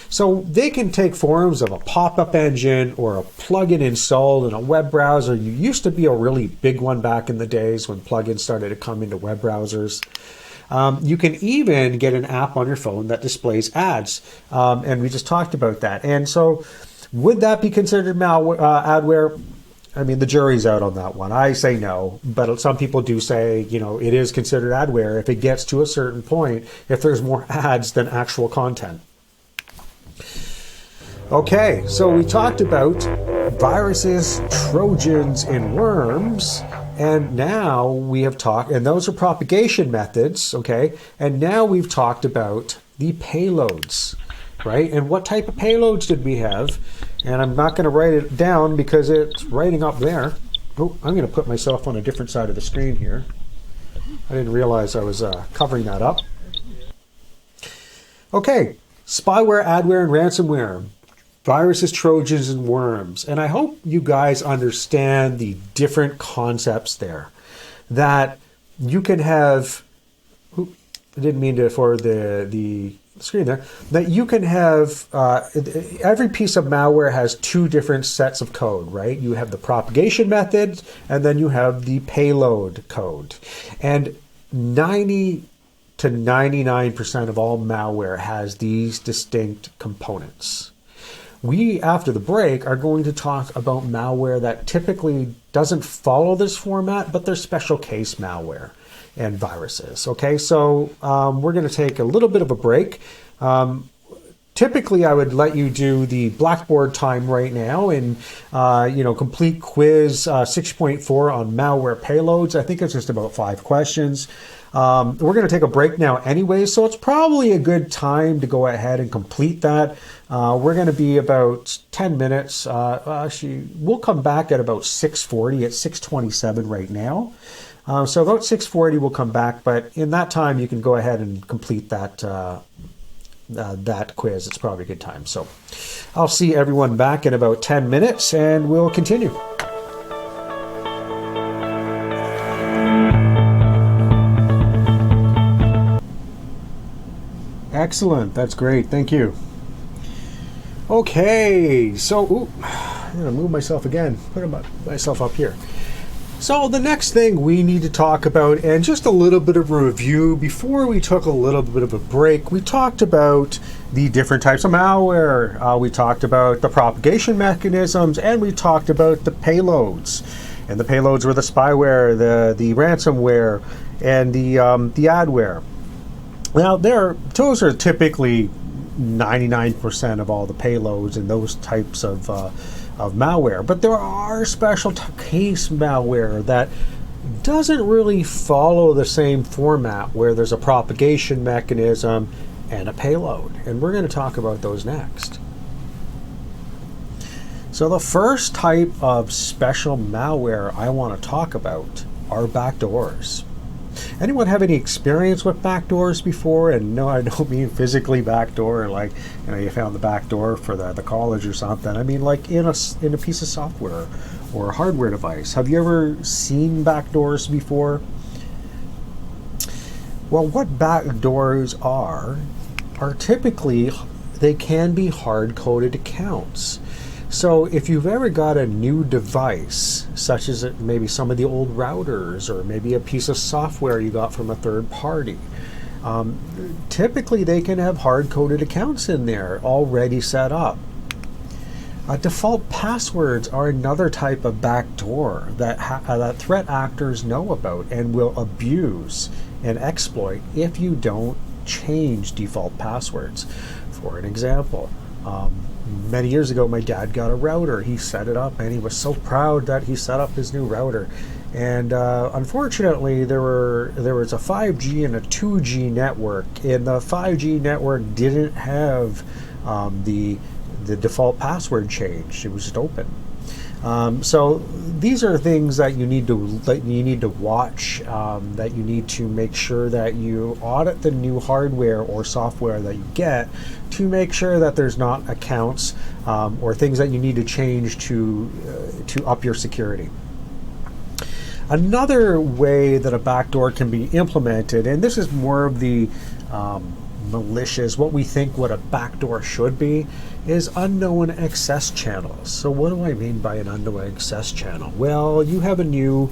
So they can take forms of a pop-up engine or a plugin installed in a web browser. You used to be a really big one back in the days when plugins started to come into web browsers. You can even get an app on your phone that displays ads, and we just talked about that. And so would that be considered adware? I mean, the jury's out on that one. I say no, but some people do say, it is considered adware if it gets to a certain point, if there's more ads than actual content. Okay, so we talked about viruses, Trojans, and worms, and now we have talked, and those are propagation methods, okay, and now we've talked about the payloads, right? And what type of payloads did we have? And I'm not going to write it down because it's writing up there. Oh, I'm going to put myself on a different side of the screen here. I didn't realize I was covering that up. Okay, spyware, adware, and ransomware. Viruses, Trojans, and worms. And I hope you guys understand the different concepts there. That you can have, I didn't mean to for the screen there, that you can have, every piece of malware has two different sets of code, right? You have the propagation method, and then you have the payload code. And 90 to 99% of all malware has these distinct components. We, after the break, are going to talk about malware that typically doesn't follow this format, but they're special case malware and viruses. Okay, so we're going to take a little bit of a break. Typically, I would let you do the Blackboard time right now and, complete quiz 6.4 on malware payloads. I think it's just about 5 questions. We're going to take a break now anyway, so it's probably a good time to go ahead and complete that. We're going to be about 10 minutes. Actually, we'll come back at about 6:40. It's 6:27 right now. So about 6:40 we'll come back, but in that time you can go ahead and complete that quiz. It's probably a good time. So I'll see everyone back in about 10 minutes and we'll continue. Excellent. That's great. Thank you. Okay. So, I'm going to move myself again. Put myself up here. So the next thing we need to talk about, and just a little bit of a review before we took a little bit of a break, we talked about the different types of malware. We talked about the propagation mechanisms, and we talked about the payloads. And the payloads were the spyware, the ransomware, and the adware. Now, those are typically 99% of all the payloads and those types of malware, but there are special case malware that doesn't really follow the same format, where there's a propagation mechanism and a payload, and we're going to talk about those next. So the first type of special malware I want to talk about are backdoors. Anyone have any experience with backdoors before? And no, I don't mean physically backdoor, like you found the back door for the college or something. I mean like in a piece of software or a hardware device. Have you ever seen backdoors before? Well, what backdoors are typically, they can be hard-coded accounts. So if you've ever got a new device, such as maybe some of the old routers or maybe a piece of software you got from a third party, typically they can have hard-coded accounts in there already set up. Default passwords are another type of backdoor that threat actors know about and will abuse and exploit if you don't change default passwords. For an example, many years ago, my dad got a router. He set it up, and he was so proud that he set up his new router. And unfortunately, there was a 5G and a 2G network, and the 5G network didn't have the default password changed. It was just open. So these are things that you need to watch. That you need to make sure that you audit the new hardware or software that you get to make sure that there's not accounts or things that you need to change to up your security. Another way that a backdoor can be implemented, and this is more of the malicious, what we think what a backdoor should be, is unknown access channels. So what do I mean by an unknown access channel? Well, you have a new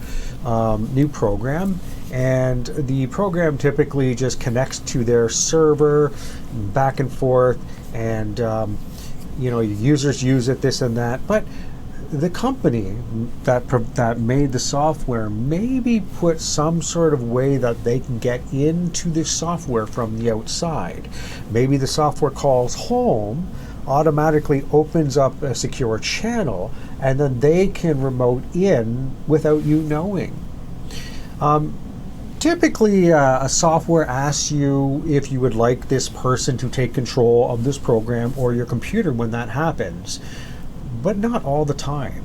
program, and the program typically just connects to their server back and forth, and users use it, this and that, but the company that made the software maybe put some sort of way that they can get into the software from the outside. Maybe the software calls home, automatically opens up a secure channel, and then they can remote in without you knowing. Typically, a software asks you if you would like this person to take control of this program or your computer when that happens, but not all the time.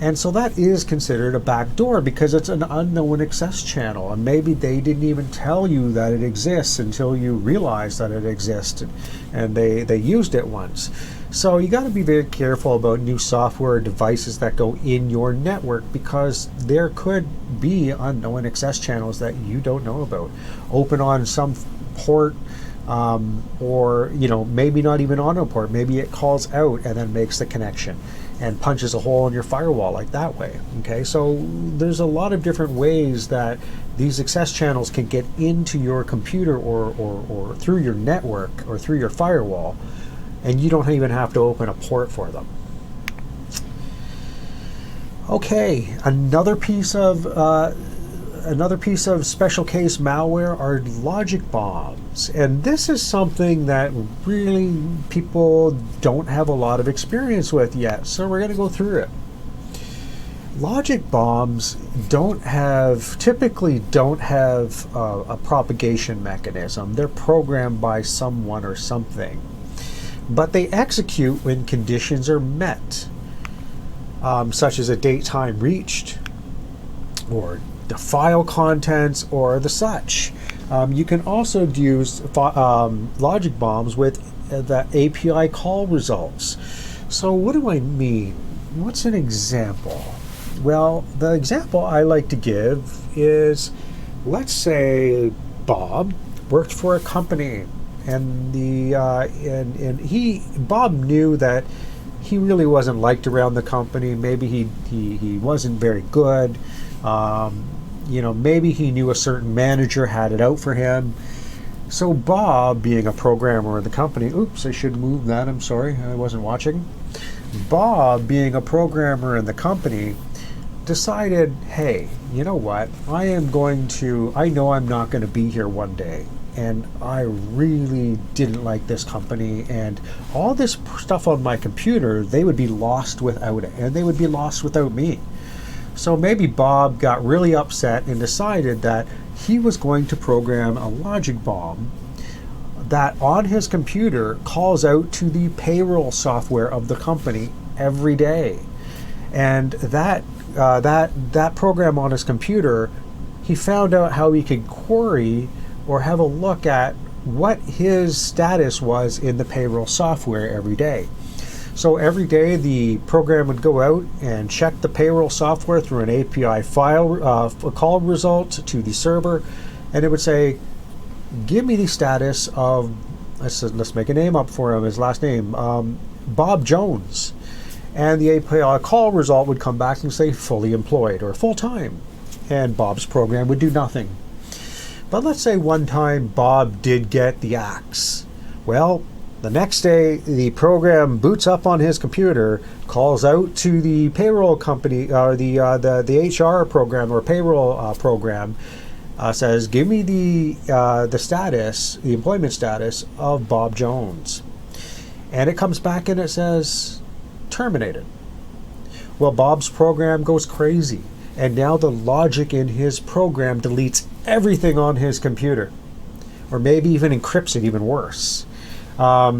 And so that is considered a backdoor because it's an unknown access channel, and maybe they didn't even tell you that it exists until you realize that it exists, and they used it once. So you got to be very careful about new software devices that go in your network, because there could be unknown access channels that you don't know about, open on some port, or maybe not even on a port. Maybe it calls out and then makes the connection and punches a hole in your firewall like that way. Okay, so there's a lot of different ways that these access channels can get into your computer or through your network or through your firewall and you don't even have to open a port for them. Okay, another piece of special case malware are logic bombs, and this is something that really people don't have a lot of experience with yet, so we're going to go through it. Logic bombs typically don't have a propagation mechanism. They're programmed by someone or something, but they execute when conditions are met, such as a date time reached, or the file contents, or the such. You can also use logic bombs with the API call results. So what do I mean? What's an example? Well, the example I like to give is, let's say Bob worked for a company, and Bob knew that he really wasn't liked around the company. Maybe he wasn't very good. Maybe he knew a certain manager had it out for him. So Bob, being a programmer in the company, oops, I should move that, I'm sorry, I wasn't watching. Bob, being a programmer in the company, decided, hey, you know what, I know I'm not going to be here one day, and I really didn't like this company, and all this stuff on my computer, they would be lost without it, and they would be lost without me. So maybe Bob got really upset and decided that he was going to program a logic bomb that on his computer calls out to the payroll software of the company every day. And that program on his computer, he found out how he could query or have a look at what his status was in the payroll software every day. So every day the program would go out and check the payroll software through an API file call result to the server, and it would say, give me the status of, let's make a name up for him, his last name, Bob Jones. And the API call result would come back and say fully employed or full-time, and Bob's program would do nothing. But let's say one time Bob did get the axe. Well, the next day the program boots up on his computer, calls out to the payroll company, the HR program or payroll program, says, give me the status, the employment status of Bob Jones. And it comes back and it says, terminated. Well, Bob's program goes crazy, and now the logic in his program deletes everything on his computer, or maybe even encrypts it even worse, or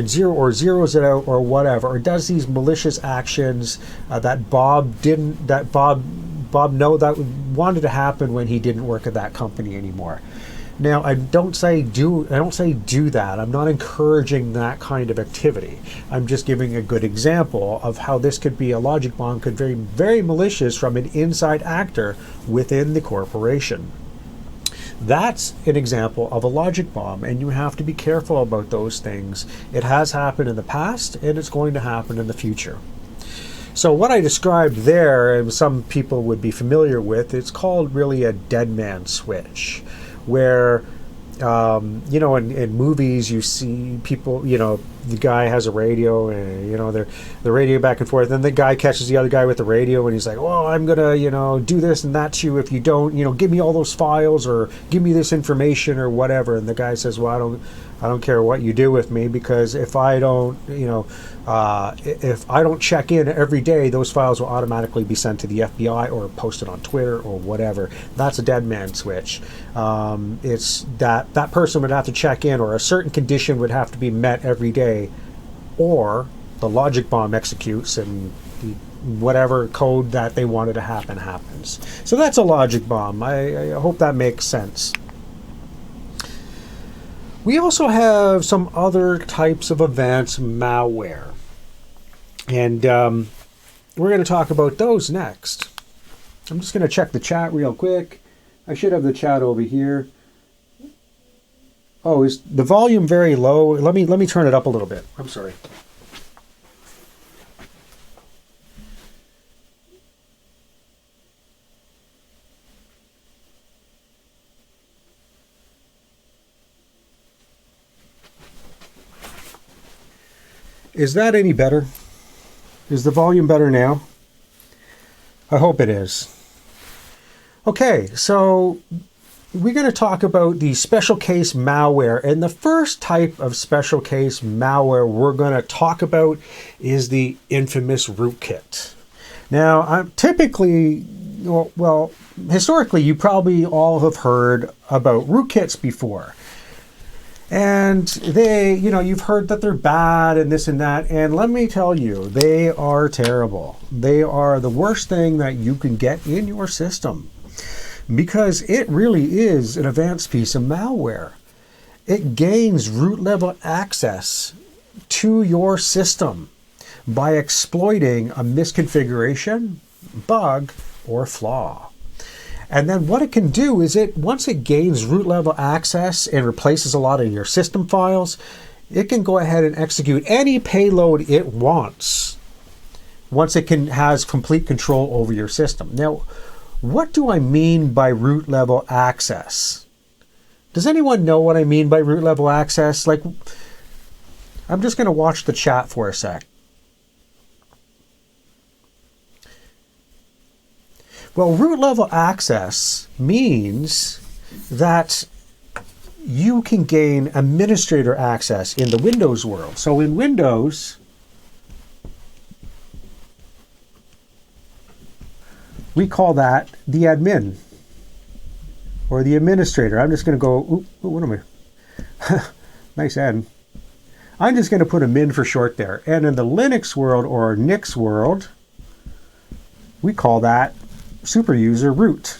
zeros it out or whatever, or does these malicious actions that Bob know that wanted to happen when he didn't work at that company anymore. Now, I don't say do that. I'm not encouraging that kind of activity. I'm just giving a good example of how this could be, a logic bomb could be very, very malicious from an inside actor within the corporation. That's an example of a logic bomb, and you have to be careful about those things. It has happened in the past, and it's going to happen in the future. So what I described there, and some people would be familiar with, it's called really a dead man switch, where in movies you see people, the guy has a radio, and the radio back and forth, and the guy catches the other guy with the radio, and he's like, well, I'm gonna do this and that to you if you don't give me all those files or give me this information or whatever. And the guy says, well, I don't care what you do with me, because if I don't check in every day, those files will automatically be sent to the FBI or posted on Twitter or whatever. That's a dead man switch. It's that person would have to check in, or a certain condition would have to be met every day, or the logic bomb executes and whatever code that they wanted to happen happens. So that's a logic bomb. I hope that makes sense. We also have some other types of advanced malware, and we're going to talk about those next. I'm just going to check the chat real quick. I should have the chat over here. Oh, is the volume very low? Let me turn it up a little bit. I'm sorry. Is that any better? Is the volume better now? I hope it is. Okay, so we're going to talk about the special case malware. And the first type of special case malware we're going to talk about is the infamous rootkit. Now, I'm typically, well, historically, you probably all have heard about rootkits before. And they, you've heard that they're bad and this and that. And let me tell you, they are terrible. They are the worst thing that you can get in your system because it really is an advanced piece of malware. It gains root level access to your system by exploiting a misconfiguration, bug, or flaw. And then what it can do is once it gains root level access and replaces a lot of your system files, it can go ahead and execute any payload it wants once it has complete control over your system. Now, what do I mean by root level access? Does anyone know what I mean by root level access? Like, I'm just going to watch the chat for a sec. Well, root level access means that you can gain administrator access in the Windows world. So in Windows, we call that the admin or the administrator. I'm just going to go, what am I? Nice N. I'm just going to put a min for short there. And in the Linux world or Nix world, we call that super user root.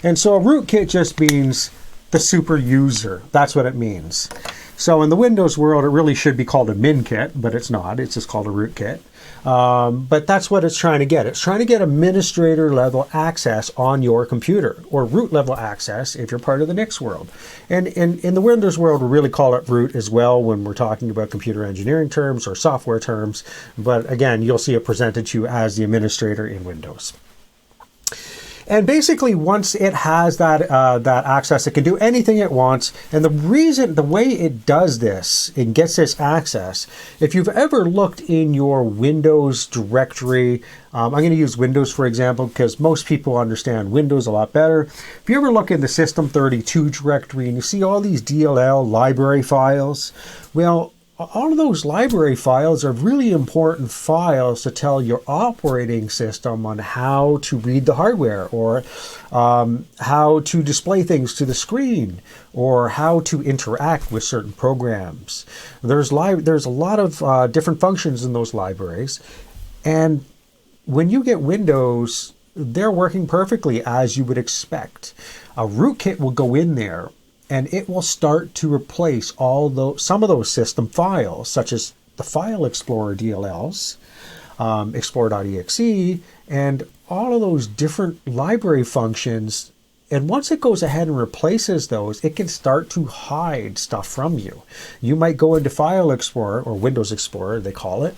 And so a rootkit just means the super user. That's what it means. So in the Windows world, it really should be called a min kit, but it's not. It's just called a rootkit. But that's what it's trying to get. It's trying to get administrator level access on your computer, or root level access if you're part of the Nix world. And in the Windows world, we really call it root as well when we're talking about computer engineering terms or software terms. But again, you'll see it presented to you as the administrator in Windows. And basically, once it has that access, it can do anything it wants. And the way it does this, it gets this access. If you've ever looked in your Windows directory, I'm going to use Windows for example, because most people understand Windows a lot better. If you ever look in the System32 directory and you see all these DLL library files, well, all of those library files are really important files to tell your operating system on how to read the hardware, or how to display things to the screen, or how to interact with certain programs. There's a lot of different functions in those libraries, and when you get Windows, they're working perfectly as you would expect. A rootkit will go in there and it will start to replace some of those system files, such as the File Explorer DLLs, Explorer.exe, and all of those different library functions. And once it goes ahead and replaces those, it can start to hide stuff from you. You might go into File Explorer, or Windows Explorer, they call it,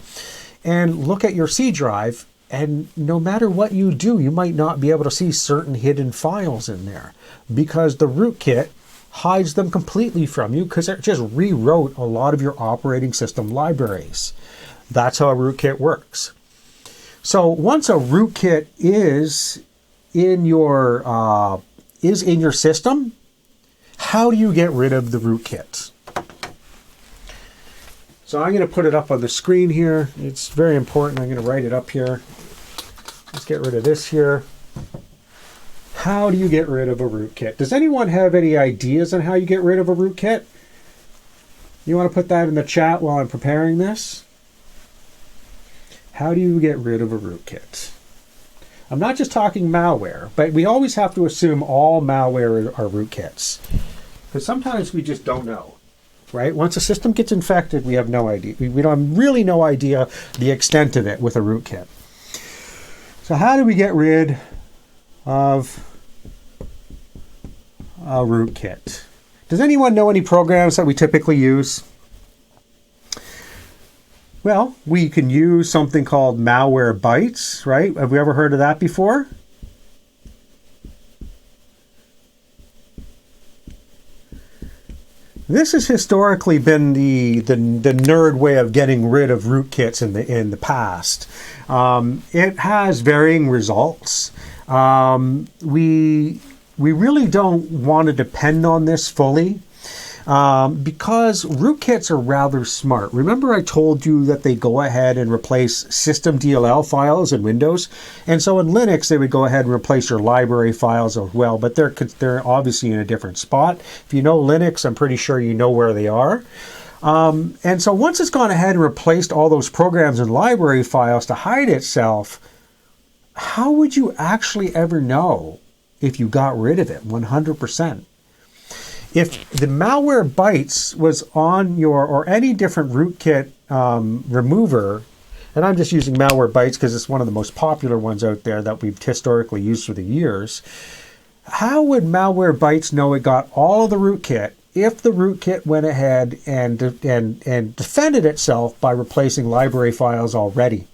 and look at your C drive, and no matter what you do, you might not be able to see certain hidden files in there because the rootkit hides them completely from you because it just rewrote a lot of your operating system libraries. That's how a rootkit works. So once a rootkit is in your system, how do you get rid of the rootkit? So I'm going to put it up on the screen here. It's very important. I'm going to write it up here. Let's get rid of this here. How do you get rid of a rootkit? Does anyone have any ideas on how you get rid of a rootkit? You want to put that in the chat while I'm preparing this? How do you get rid of a rootkit? I'm not just talking malware, but we always have to assume all malware are rootkits, because sometimes we just don't know, right? Once a system gets infected, we have no idea. We don't really no idea the extent of it with a rootkit. So how do we get rid of a rootkit? Does anyone know any programs that we typically use? Well, we can use something called Malwarebytes, right? Have we ever heard of that before? This has historically been the nerd way of getting rid of rootkits in the past. It has varying results. We really don't want to depend on this fully. Because rootkits are rather smart. Remember I told you that they go ahead and replace system DLL files in Windows? And so in Linux, they would go ahead and replace your library files as well, but they're obviously in a different spot. If you know Linux, I'm pretty sure you know where they are. And so once it's gone ahead and replaced all those programs and library files to hide itself, how would you actually ever know if you got rid of it 100%? If the Malwarebytes was on your, or any different rootkit remover, and I'm just using Malwarebytes because it's one of the most popular ones out there that we've historically used for the years, how would Malwarebytes know it got all of the rootkit if the rootkit went ahead and defended itself by replacing library files already?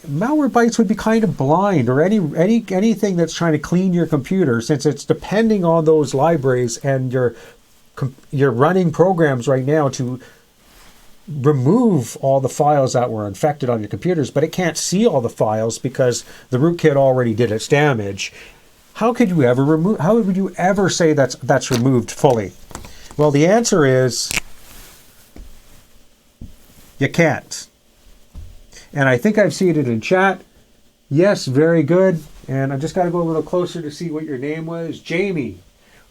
Malwarebytes would be kind of blind, or anything that's trying to clean your computer, since it's depending on those libraries, and you're running programs right now to remove all the files that were infected on your computers, but it can't see all the files because the rootkit already did its damage. How would you ever say that's removed fully? Well, the answer is you can't. And I think I've seen it in chat. Yes, very good. And I just got to go a little closer to see what your name was. Jamie,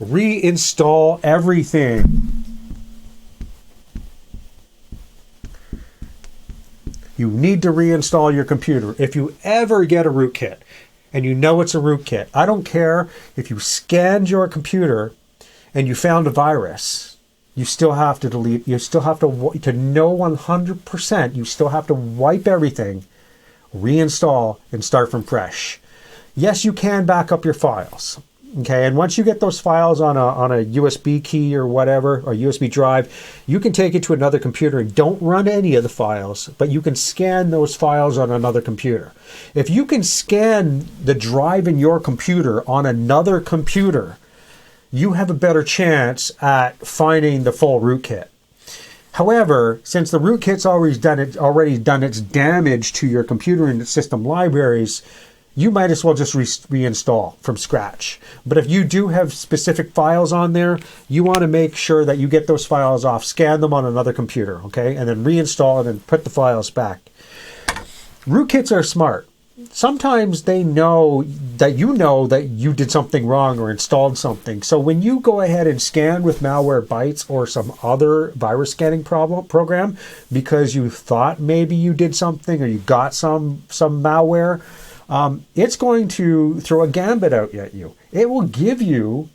reinstall everything. You need to reinstall your computer. If you ever get a rootkit and you know it's a rootkit, I don't care if you scanned your computer and you found a virus. You still have to delete, you still have to know 100%, you still have to wipe everything, reinstall, and start from fresh. Yes, you can back up your files. Okay, and once you get those files on a USB key or whatever, or USB drive, you can take it to another computer and don't run any of the files, but you can scan those files on another computer. If you can scan the drive in your computer on another computer, you have a better chance at finding the full rootkit. However, since the rootkit's already done its damage to your computer and its system libraries, you might as well just reinstall from scratch. But if you do have specific files on there, you want to make sure that you get those files off, scan them on another computer, okay? And then reinstall it and put the files back. Rootkits are smart. Sometimes they know that you did something wrong or installed something. So when you go ahead and scan with Malwarebytes or some other virus scanning program because you thought maybe you did something or you got some malware, it's going to throw a gambit out at you. It will give you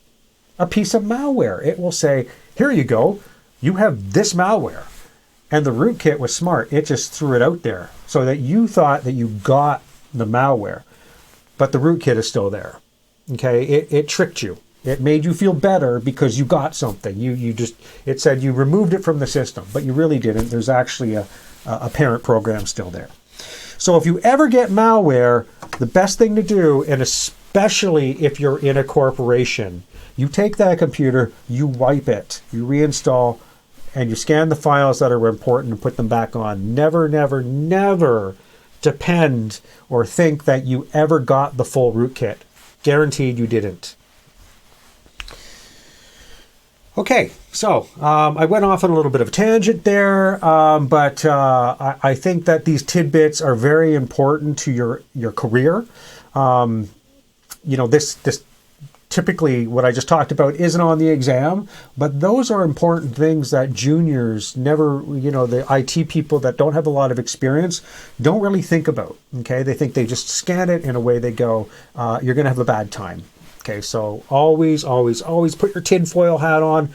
a piece of malware. It will say, here you go, you have this malware. And the rootkit was smart. It just threw it out there so that you thought that you got the malware, but the rootkit is still there. Okay, it tricked you. It made you feel better because you got something. It said you removed it from the system, but you really didn't. There's actually a parent program still there. So if you ever get malware, the best thing to do, and especially if you're in a corporation, you take that computer, you wipe it, you reinstall, and you scan the files that are important and put them back on. Never, never, never depend or think that you ever got the full rootkit. Guaranteed you didn't. Okay, so I went off on a little bit of a tangent there, but I think that these tidbits are very important to your career. This typically what I just talked about isn't on the exam, but those are important things that juniors never, the IT people that don't have a lot of experience don't really think about. Okay, they think they just scan it and away they go. You're going to have a bad time. Okay, so always, always, always put your tinfoil hat on.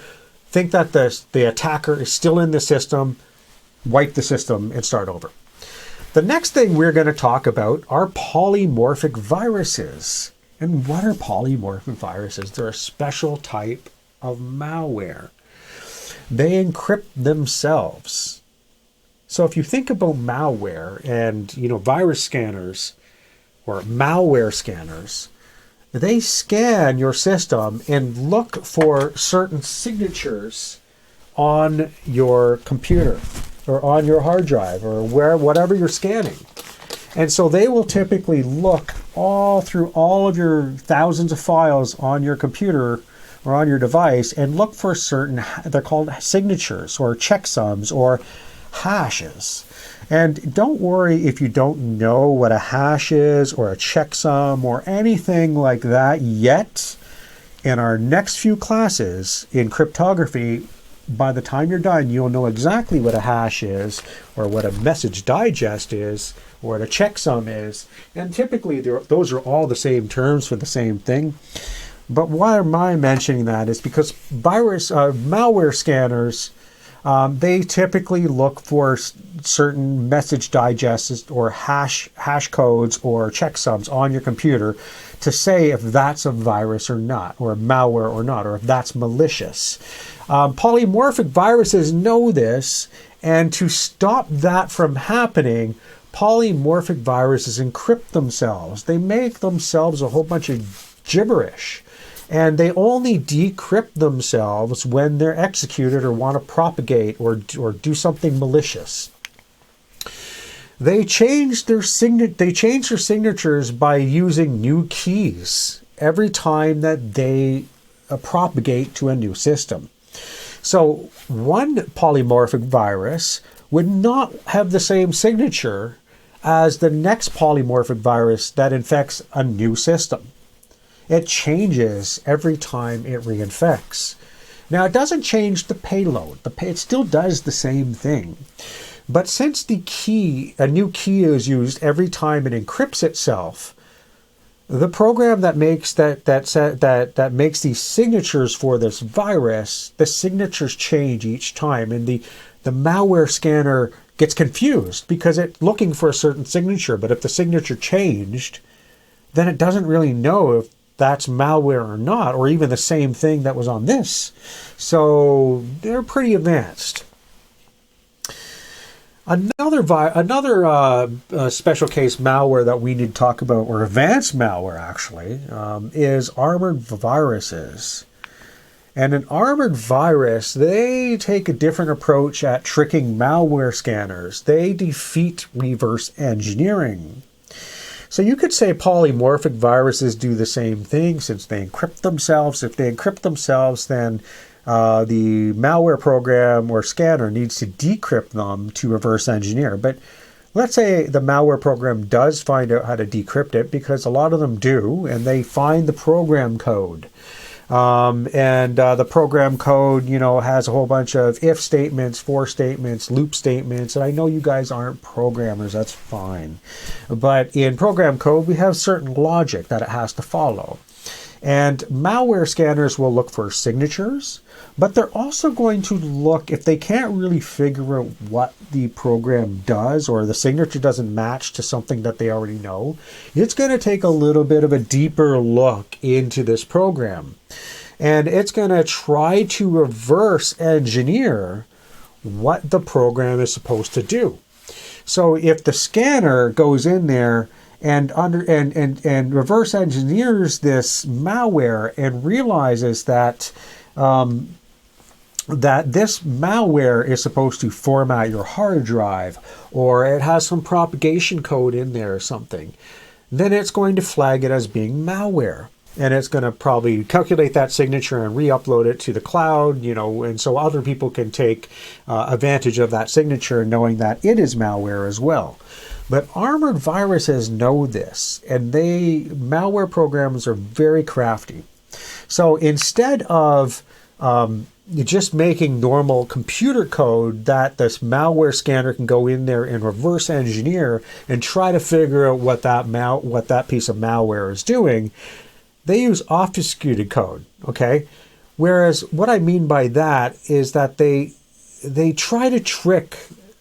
Think that the attacker is still in the system. Wipe the system and start over. The next thing we're going to talk about are polymorphic viruses. And what are polymorphic viruses? They're a special type of malware. They encrypt themselves. So if you think about malware and virus scanners or malware scanners, they scan your system and look for certain signatures on your computer or on your hard drive or whatever you're scanning. And so they will typically look all through all of your thousands of files on your computer or on your device and look for certain, they're called signatures or checksums or hashes. And don't worry if you don't know what a hash is or a checksum or anything like that yet. In our next few classes in cryptography, by the time you're done, you'll know exactly what a hash is or what a message digest is or what a checksum is. And typically those are all the same terms for the same thing. But why am I mentioning that is because malware scanners, they typically look for certain message digests or hash codes or checksums on your computer to say if that's a virus or not, or a malware or not, or if that's malicious. Polymorphic viruses know this, and to stop that from happening, polymorphic viruses encrypt themselves. They make themselves a whole bunch of gibberish. And they only decrypt themselves when they're executed or want to propagate or do something malicious. They change their signatures by using new keys every time that they propagate to a new system. So one polymorphic virus would not have the same signature as the next polymorphic virus that infects a new system. It changes every time it reinfects. Now, it doesn't change the payload. It still does the same thing. But since a new key is used every time it encrypts itself, the program that makes these signatures for this virus, the signatures change each time, and the malware scanner gets confused because it's looking for a certain signature. But if the signature changed, then it doesn't really know if that's malware or not, or even the same thing that was on this. So they're pretty advanced. Another special case malware that we need to talk about, or advanced malware actually, is armored viruses. And an armored virus, they take a different approach at tricking malware scanners. They defeat reverse engineering. So you could say polymorphic viruses do the same thing since they encrypt themselves. If they encrypt themselves, then the malware program or scanner needs to decrypt them to reverse engineer. But let's say the malware program does find out how to decrypt it, because a lot of them do, and they find the program code. The program code, has a whole bunch of if statements, for statements, loop statements. And I know you guys aren't programmers, that's fine. But in program code, we have certain logic that it has to follow. And malware scanners will look for signatures, but they're also going to look, if they can't really figure out what the program does, or the signature doesn't match to something that they already know, it's going to take a little bit of a deeper look into this program. And it's going to try to reverse engineer what the program is supposed to do. So if the scanner goes in there and reverse engineers this malware and realizes that that this malware is supposed to format your hard drive, or it has some propagation code in there or something, then it's going to flag it as being malware. And it's going to probably calculate that signature and re-upload it to the cloud, and so other people can take advantage of that signature, knowing that it is malware as well. But armored viruses know this, and malware programs are very crafty. So instead of just making normal computer code that this malware scanner can go in there and reverse engineer and try to figure out what that piece of malware is doing, they use obfuscated code, okay? Whereas what I mean by that is that they try to trick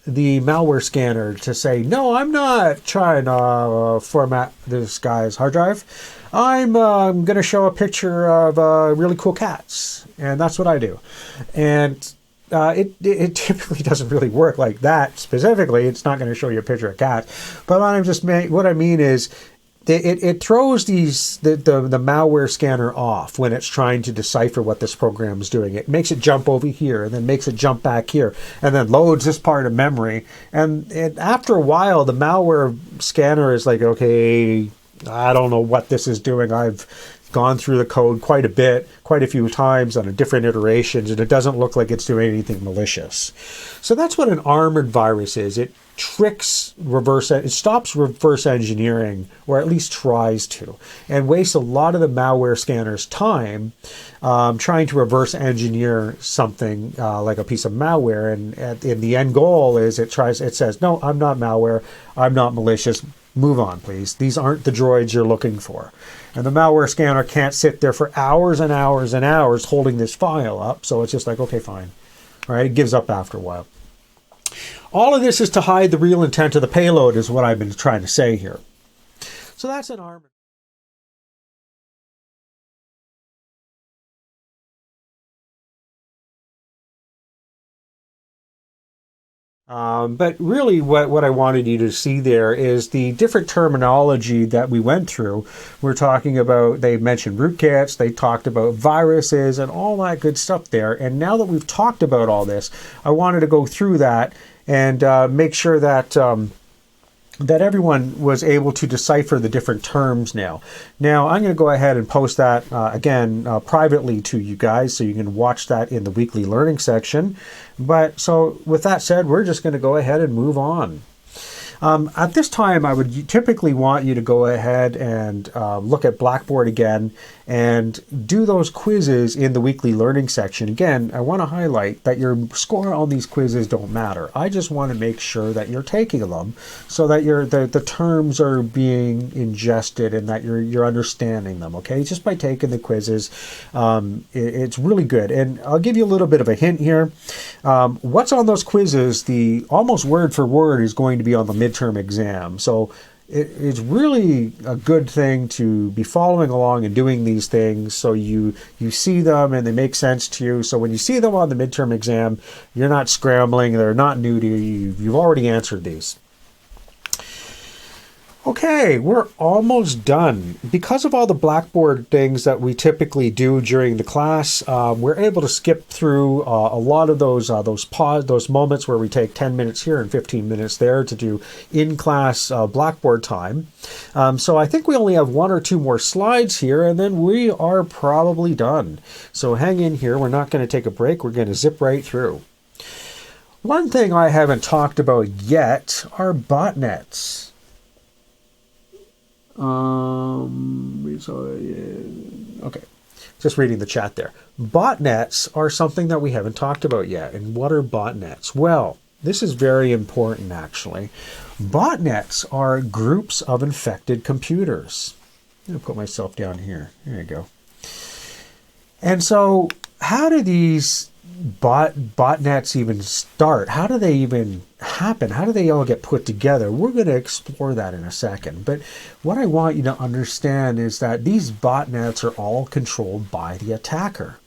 the malware scanner to say, no, I'm not trying to format this guy's hard drive. I'm going to show a picture of really cool cats, and that's what I do. And it typically doesn't really work like that specifically. It's not going to show you a picture of cats. But what I mean is, it throws the malware scanner off when it's trying to decipher what this program is doing. It makes it jump over here and then makes it jump back here and then loads this part of memory. And after a while, the malware scanner is like, okay, I don't know what this is doing. I've gone through the code quite a few times on different iterations, and it doesn't look like it's doing anything malicious. So that's what an armored virus is. It stops reverse engineering, or at least tries to, and wastes a lot of the malware scanner's time trying to reverse engineer something like a piece of malware. And the end goal is it says, no, I'm not malware, I'm not malicious. Move on, please. These aren't the droids you're looking for. And the malware scanner can't sit there for hours and hours and hours holding this file up. So it's just like, okay, fine. All right, it gives up after a while. All of this is to hide the real intent of the payload, is what I've been trying to say here. So that's an arm. But really what I wanted you to see there is the different terminology that we went through. We're talking about, they mentioned rootkits, they talked about viruses and all that good stuff there. And now that we've talked about all this, I wanted to go through that and make sure that that everyone was able to decipher the different terms now. Now, I'm going to go ahead and post that again privately to you guys, so you can watch that in the weekly learning section. But so with that said, we're just going to go ahead and move on. At this time, I would typically want you to go ahead and look at Blackboard again and do those quizzes in the weekly learning section. Again, I want to highlight that your score on these quizzes don't matter. I just want to make sure that you're taking them so that the terms are being ingested and that you're understanding them, okay? Just by taking the quizzes, it's really good. And I'll give you a little bit of a hint here. What's on those quizzes, the almost word for word, is going to be on the midterm exam. So it's really a good thing to be following along and doing these things so you see them and they make sense to you. So when you see them on the midterm exam, you're not scrambling, they're not new to you, you've already answered these. Okay, we're almost done. Because of all the Blackboard things that we typically do during the class, we're able to skip through a lot of those moments where we take 10 minutes here and 15 minutes there to do in-class Blackboard time. So I think we only have one or two more slides here, and then we are probably done. So hang in here. We're not going to take a break. We're going to zip right through. One thing I haven't talked about yet are botnets. Okay, just reading the chat there. Botnets are something that we haven't talked about yet. And what are botnets? Well, this is very important, actually. Botnets are groups of infected computers. I'm going to put myself down here. There you go. And so how do these botnets even start? How do they even happen? How do they all get put together? We're going to explore that in a second. But what I want you to understand is that these botnets are all controlled by the attacker.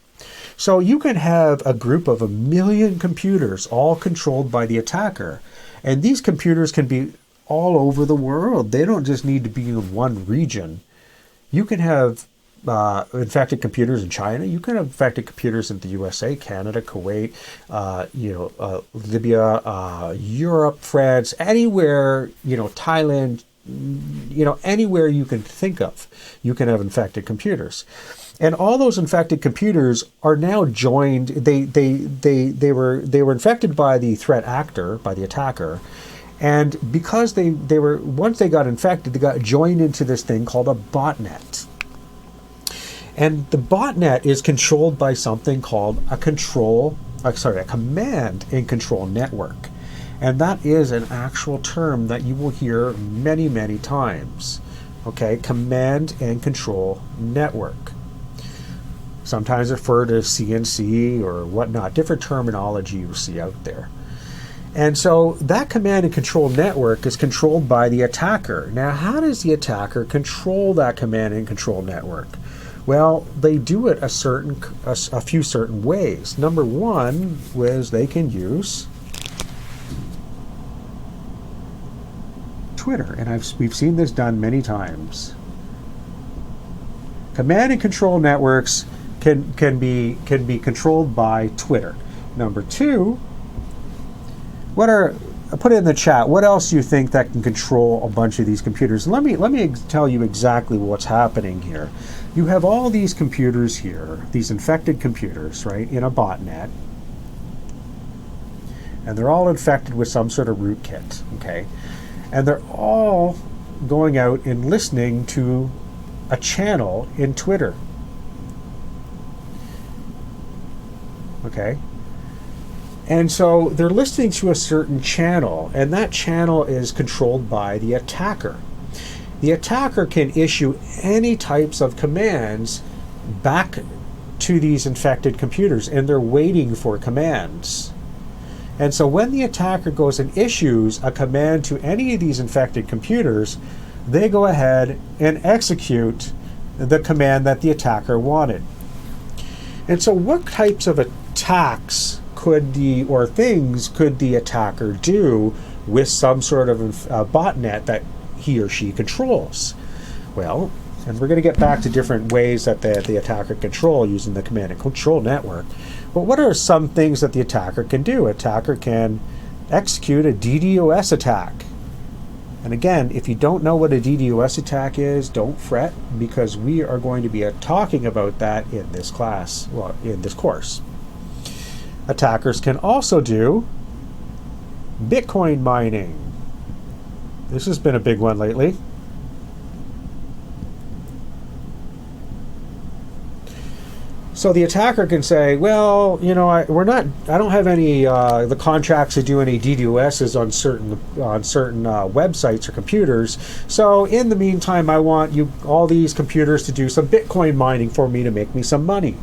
So you can have a group of 1 million computers all controlled by the attacker. And these computers can be all over the world. They don't just need to be in one region. You can have infected computers in China. You can have infected computers in the USA, Canada, Kuwait, Libya, Europe, France, anywhere, Thailand, anywhere you can think of, you can have infected computers. And all those infected computers are now joined. They were infected by the threat actor, by the attacker. And because they were, once they got infected, they got joined into this thing called a botnet. And the botnet is controlled by something called a command and control network. And that is an actual term that you will hear many, many times. Okay, command and control network. Sometimes referred to CNC or whatnot, different terminology you see out there. And so that command and control network is controlled by the attacker. Now, how does the attacker control that command and control network? Well, they do it a few certain ways. Number one is they can use Twitter, and we've seen this done many times. Command and control networks can be controlled by Twitter. Number two, put it in the chat. What else do you think that can control a bunch of these computers? Let me tell you exactly what's happening here. You have all these computers here, these infected computers, right, in a botnet, and they're all infected with some sort of rootkit, okay, and they're all going out and listening to a channel in Twitter, okay. And so they're listening to a certain channel, and that channel is controlled by the attacker. The attacker can issue any types of commands back to these infected computers, and they're waiting for commands. And so when the attacker goes and issues a command to any of these infected computers, they go ahead and execute the command that the attacker wanted. And so what types of attacks could the attacker do with some sort of botnet that he or she controls? Well, and we're going to get back to different ways that the attacker control using the command and control network. But what are some things that the attacker can do? Attacker can execute a DDoS attack. And again, if you don't know what a DDoS attack is, don't fret, because we are going to be talking about that in this class, well, in this course. Attackers can also do Bitcoin mining. This has been a big one lately. So the attacker can say, well, you know, I don't have any the contracts to do any DDoSs on certain websites or computers. So in the meantime, I want all these computers to do some Bitcoin mining for me to make me some money.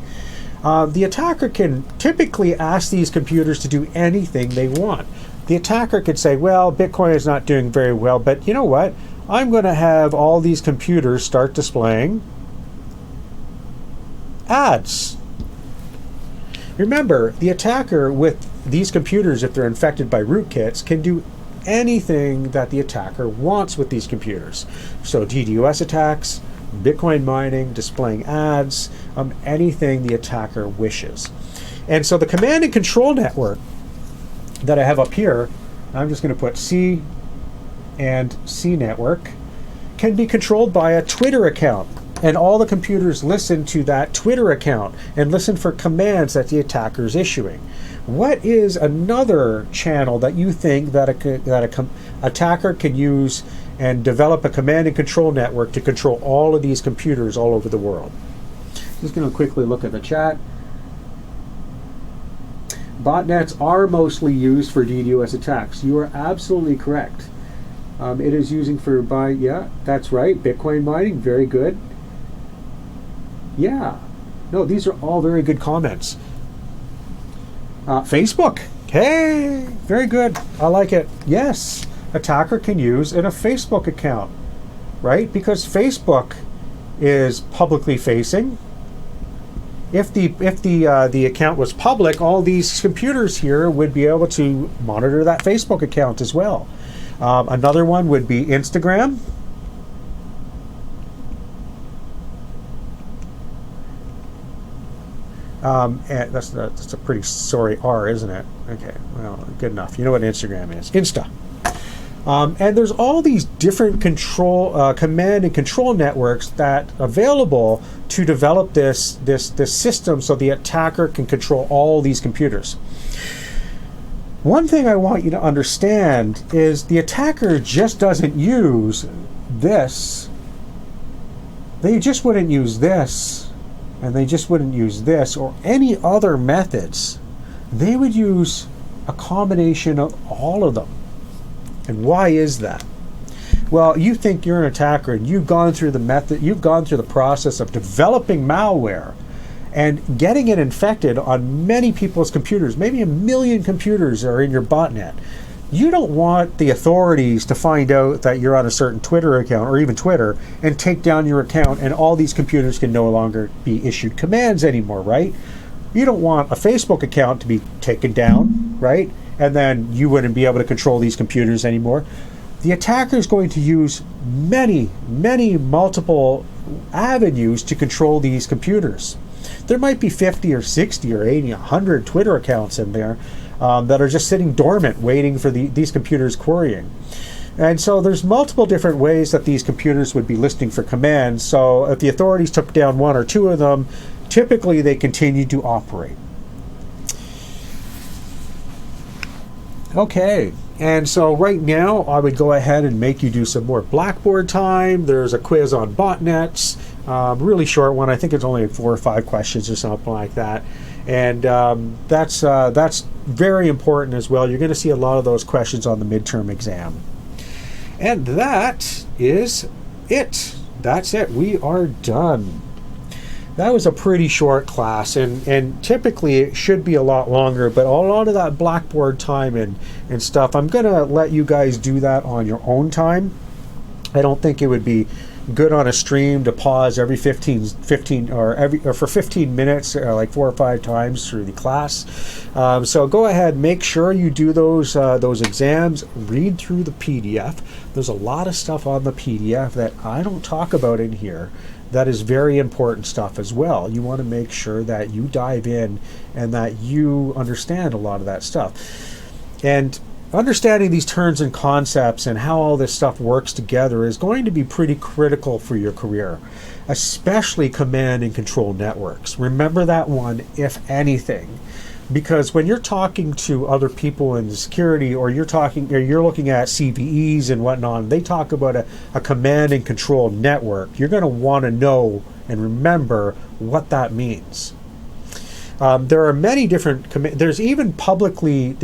The attacker can typically ask these computers to do anything they want. The attacker could say, well, Bitcoin is not doing very well, but you know what? I'm going to have all these computers start displaying ads. Remember, the attacker with these computers, if they're infected by rootkits, can do anything that the attacker wants with these computers. So DDoS attacks, Bitcoin mining, displaying ads, anything the attacker wishes. And so the command and control network that I have up here, I'm just going to put C and C network, can be controlled by a Twitter account. And all the computers listen to that Twitter account and listen for commands that the attacker is issuing. What is another channel that you think that a attacker can use and develop a command and control network to control all of these computers all over the world? Just going to quickly look at the chat. Botnets are mostly used for DDoS attacks. You are absolutely correct. It is using yeah, that's right, Bitcoin mining, very good. Yeah, no, these are all very good comments. Facebook, hey, very good, I like it. Yes, attacker can use in a Facebook account, right? Because Facebook is publicly facing. If the account was public, all these computers here would be able to monitor that Facebook account as well. Another one would be Instagram. And that's a pretty sorry R, isn't it? Okay, well, good enough. You know what Instagram is. Insta. And there's all these different command and control networks that are available to develop this system so the attacker can control all these computers. One thing I want you to understand is the attacker just doesn't use this. They just wouldn't use this, and they just wouldn't use this or any other methods. They would use a combination of all of them. And why is that? Well, you think you're an attacker and you've gone through the process of developing malware and getting it infected on many people's computers. Maybe 1 million computers are in your botnet. You don't want the authorities to find out that you're on a certain Twitter account or even Twitter and take down your account, and all these computers can no longer be issued commands anymore, right? You don't want a Facebook account to be taken down, right? And then you wouldn't be able to control these computers anymore. the attacker is going to use many multiple avenues to control these computers. There might be 50 or 60 or 80, 100 Twitter accounts in there that are just sitting dormant waiting for these computers querying. And so there's multiple different ways that these computers would be listening for commands. So if the authorities took down one or two of them, typically they continue to operate. Okay, and so right now I would go ahead and make you do some more Blackboard time. There's a quiz on botnets, really short one. I think it's only 4 or 5 questions or something like that. And that's very important as well. You're going to see a lot of those questions on the midterm exam. And that is it. That's it. We are done. That was a pretty short class, and typically it should be a lot longer, but a lot of that Blackboard time and stuff, I'm going to let you guys do that on your own time. I don't think it would be good on a stream to pause every 15 or for 15 minutes, like 4 or 5 times through the class. So go ahead, make sure you do those exams, read through the PDF. There's a lot of stuff on the PDF that I don't talk about in here that is very important stuff as well. You want to make sure that you dive in and that you understand a lot of that stuff. And understanding these terms and concepts and how all this stuff works together is going to be pretty critical for your career, especially command and control networks. Remember that one, if anything, because when you're talking to other people in security, or you're looking at CVEs and whatnot, and they talk about a command and control network, you're going to want to know and remember what that means. There are many different there's even publicly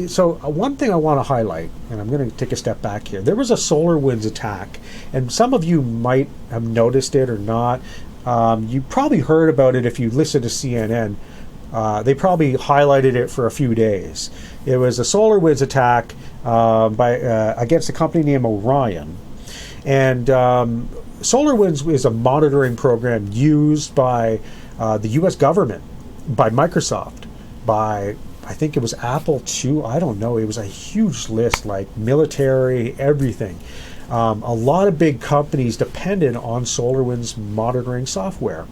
so one thing I want to highlight, and I'm going to take a step back here. There was a SolarWinds attack, and some of you might have noticed it or not. You probably heard about it if you listen to CNN. They probably highlighted it for a few days. It was a SolarWinds attack against a company named Orion, and SolarWinds is a monitoring program used by the U.S. government, by Microsoft, by, I think it was Apple too, I don't know. It was a huge list, like military, everything. A lot of big companies depended on SolarWinds monitoring software.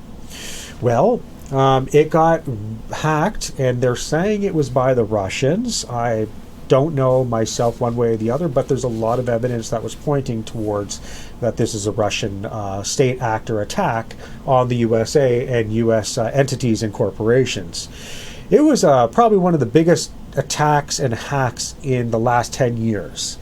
Well, it got hacked, and they're saying it was by the Russians. I don't know myself one way or the other, but there's a lot of evidence that was pointing towards that this is a Russian state actor attack on the USA and US entities and corporations. It was probably one of the biggest attacks and hacks in the last 10 years.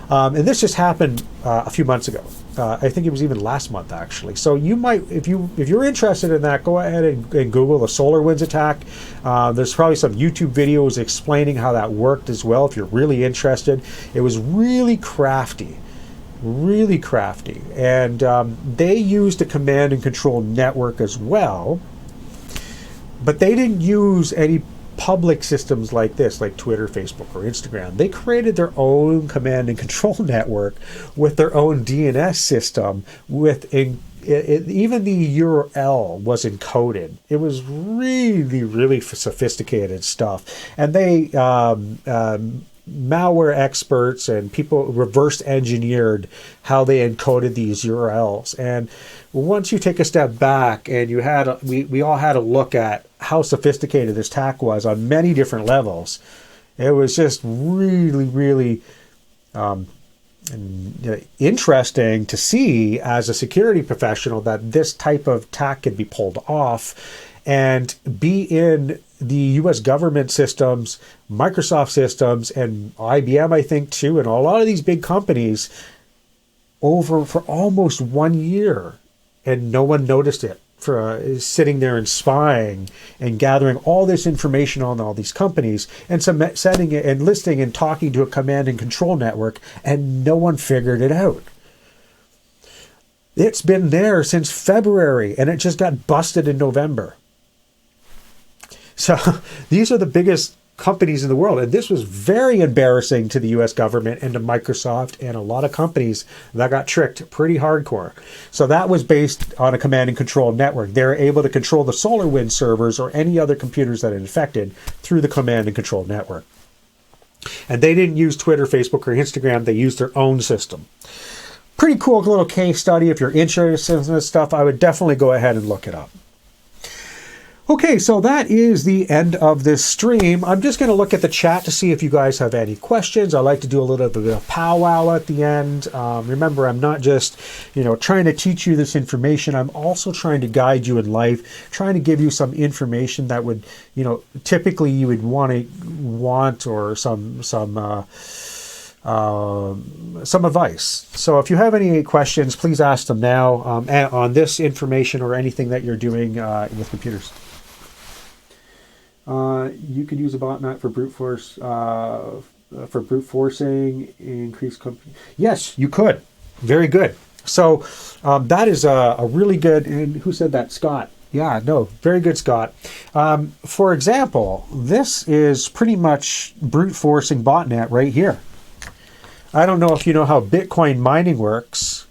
And this just happened a few months ago. I think it was even last month, actually. So you might, if you're interested in that, go ahead and Google the SolarWinds attack. There's probably some YouTube videos explaining how that worked as well, if you're really interested. It was really crafty, and they used a command and control network as well, but they didn't use any public systems like this, like Twitter, Facebook, or Instagram. They created their own command and control network with their own DNS system. Even the URL was encoded. It was really sophisticated stuff. And they malware experts and people reverse engineered how they encoded these URLs. And once you take a step back, and we all had a look at how sophisticated this attack was on many different levels, it was just really interesting to see as a security professional that this type of attack could be pulled off and be in the U.S. government systems, Microsoft systems, and IBM, I think, too, and a lot of these big companies for almost 1 year, and no one noticed it. For sitting there and spying and gathering all this information on all these companies and sending it and listing and talking to a command and control network, and no one figured it out. It's been there since February, and it just got busted in November. So these are the biggest companies in the world, and this was very embarrassing to the U.S. government and to Microsoft and a lot of companies that got tricked pretty hardcore. So that was based on a command and control network. They were able to control the SolarWinds servers or any other computers that it infected through the command and control network. And they didn't use Twitter, Facebook, or Instagram. They used their own system. Pretty cool little case study. If you're interested in this stuff, I would definitely go ahead and look it up. Okay, so that is the end of this stream. I'm just going to look at the chat to see if you guys have any questions. I like to do a little bit of powwow at the end. Remember, I'm not just, trying to teach you this information. I'm also trying to guide you in life, trying to give you some information that would, typically you would want or some advice. So if you have any questions, please ask them now on this information or anything that you're doing with computers. You could use a botnet for brute force, for brute forcing, increase company. Yes, you could. Very good. So that is a really good, and who said that? Scott. Yeah, no, very good, Scott. For example, this is pretty much brute forcing botnet right here. I don't know if you know how Bitcoin mining works,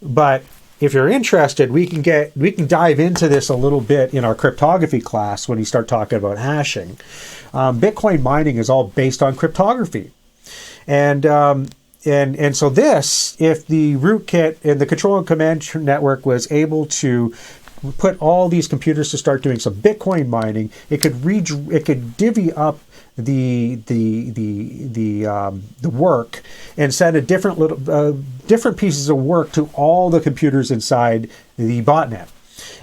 but if you're interested, we can dive into this a little bit in our cryptography class when we start talking about hashing. Bitcoin mining is all based on cryptography, and so this, if the rootkit and the control and command network was able to put all these computers to start doing some Bitcoin mining, it could divvy up the work and send a different pieces of work to all the computers inside the botnet.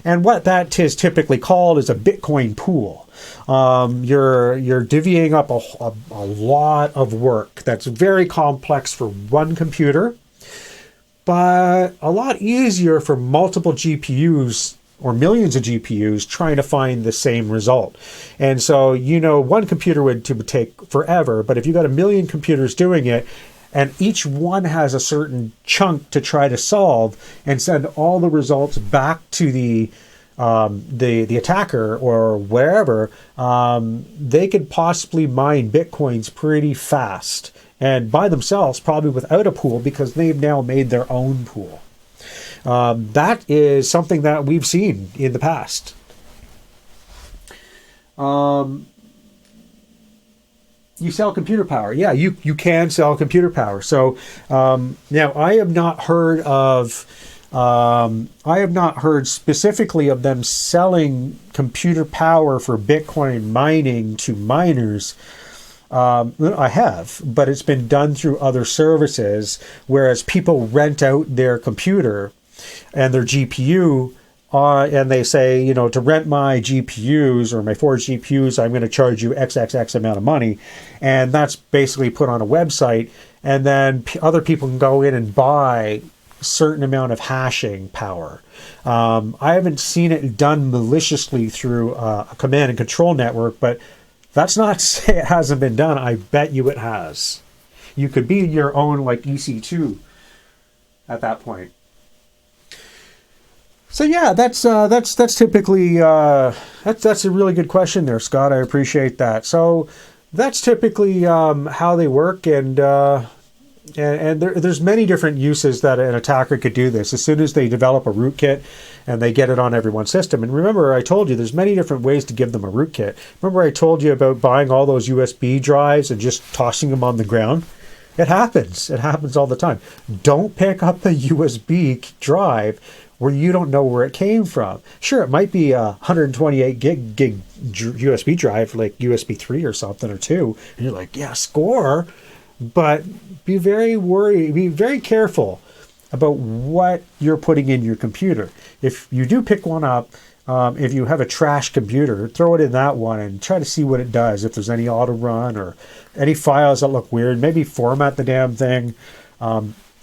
And what that is typically called is a Bitcoin pool. You're divvying up a lot of work that's very complex for one computer, but a lot easier for multiple GPUs or millions of GPUs trying to find the same result. And so, one computer would take forever, but if you got a million computers doing it, and each one has a certain chunk to try to solve and send all the results back to the attacker or wherever, they could possibly mine Bitcoins pretty fast and by themselves, probably without a pool, because they've now made their own pool. That is something that we've seen in the past. You sell computer power. Yeah, you can sell computer power. So now I have not heard specifically of them selling computer power for Bitcoin mining to miners. I have, but it's been done through other services, whereas people rent out their computer and their GPU, and they say, to rent my GPUs or my 4 GPUs, I'm going to charge you XXX amount of money. And that's basically put on a website. And then other people can go in and buy a certain amount of hashing power. I haven't seen it done maliciously through a command and control network, but that's not to say it hasn't been done. I bet you it has. You could be your own EC2 at that point. So yeah, that's typically that's a really good question there, Scott. I appreciate that. So that's typically how they work, and there's many different uses that an attacker could do this. As soon as they develop a rootkit and they get it on everyone's system. And remember, I told you there's many different ways to give them a rootkit. Remember, I told you about buying all those USB drives and just tossing them on the ground. It happens. It happens all the time. Don't pick up the USB drive where you don't know where it came from. Sure, it might be a 128 gig USB drive, like USB 3 or something, or 2, and you're like, yeah, score. But be very careful about what you're putting in your computer. If you do pick one up, if you have a trash computer, throw it in that one and try to see what it does. If there's any auto run or any files that look weird, maybe format the damn thing.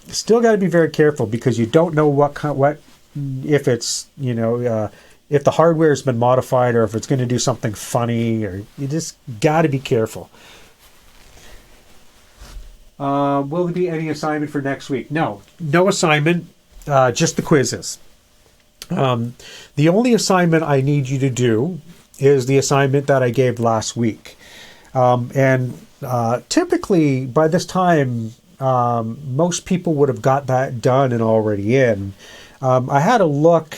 Still got to be very careful, because you don't know what if it's, if the hardware has been modified, or if it's going to do something funny, or you just got to be careful. Will there be any assignment for next week? No assignment, just the quizzes. The only assignment I need you to do is the assignment that I gave last week. Typically by this time, most people would have got that done and already in. I had a look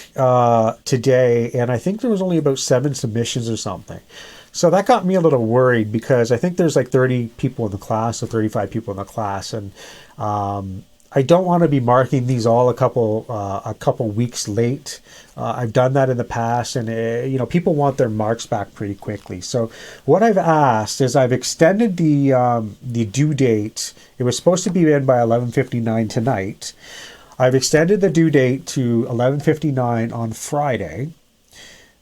today, and I think there was only about 7 submissions or something. So that got me a little worried because I think there's like 30 people in the class or 35 people in the class, and I don't want to be marking these all a couple weeks late. I've done that in the past, and people want their marks back pretty quickly. So what I've asked is I've extended the due date. It was supposed to be in by 11:59 tonight. I've extended the due date to 11:59 on Friday,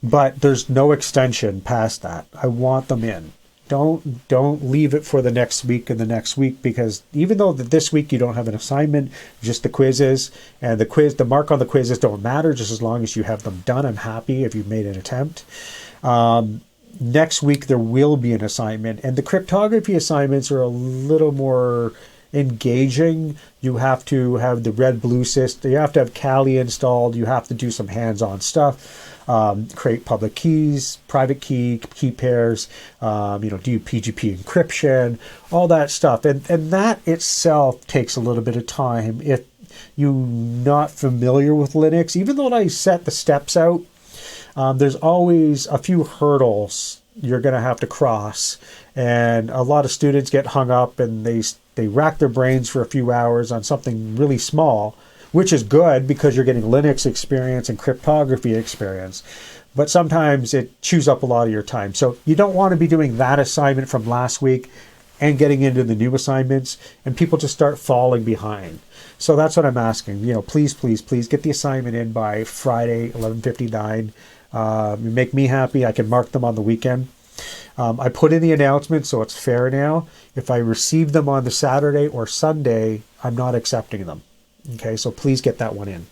but there's no extension past that. I want them in. Don't leave it for the next week and the next week, because even though this week you don't have an assignment, just the quizzes, and the mark on the quizzes don't matter just as long as you have them done. I'm happy if you've made an attempt. Next week there will be an assignment, and the cryptography assignments are a little more engaging. You have to have the red-blue system. You have to have Kali installed. You have to do some hands-on stuff. Create public keys, private key pairs, do PGP encryption, all that stuff. And that itself takes a little bit of time. If you're not familiar with Linux, even though I set the steps out, there's always a few hurdles you're going to have to cross. And a lot of students get hung up and they rack their brains for a few hours on something really small, which is good because you're getting Linux experience and cryptography experience. But sometimes it chews up a lot of your time. So you don't want to be doing that assignment from last week and getting into the new assignments, and people just start falling behind. So that's what I'm asking. Please get the assignment in by Friday, 11:59. You make me happy. I can mark them on the weekend. I put in the announcement, so it's fair now. If I receive them on the Saturday or Sunday, I'm not accepting them. Okay, so please get that one in.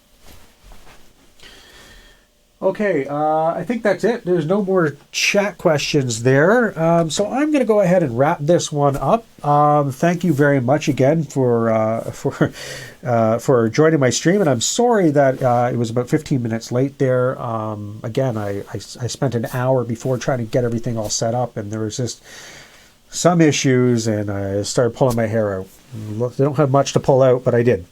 Okay, I think that's it. There's no more chat questions there. So I'm going to go ahead and wrap this one up. Thank you very much again for joining my stream. And I'm sorry that it was about 15 minutes late there. Again, I spent an hour before trying to get everything all set up, and there was just some issues, and I started pulling my hair out. I don't have much to pull out, but I did.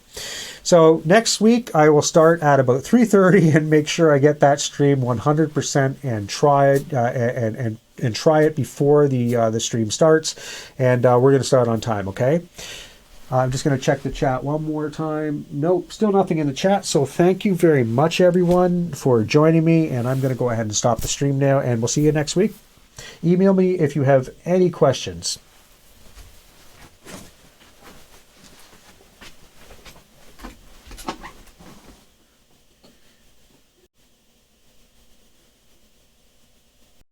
So next week I will start at about 3:30 and make sure I get that stream 100% and try it and try it before the stream starts, and we're going to start on time. Okay. I'm just going to check the chat one more time. Nope, still nothing in the chat. So thank you very much, everyone, for joining me, and I'm going to go ahead and stop the stream now, and we'll see you next week. Email me if you have any questions.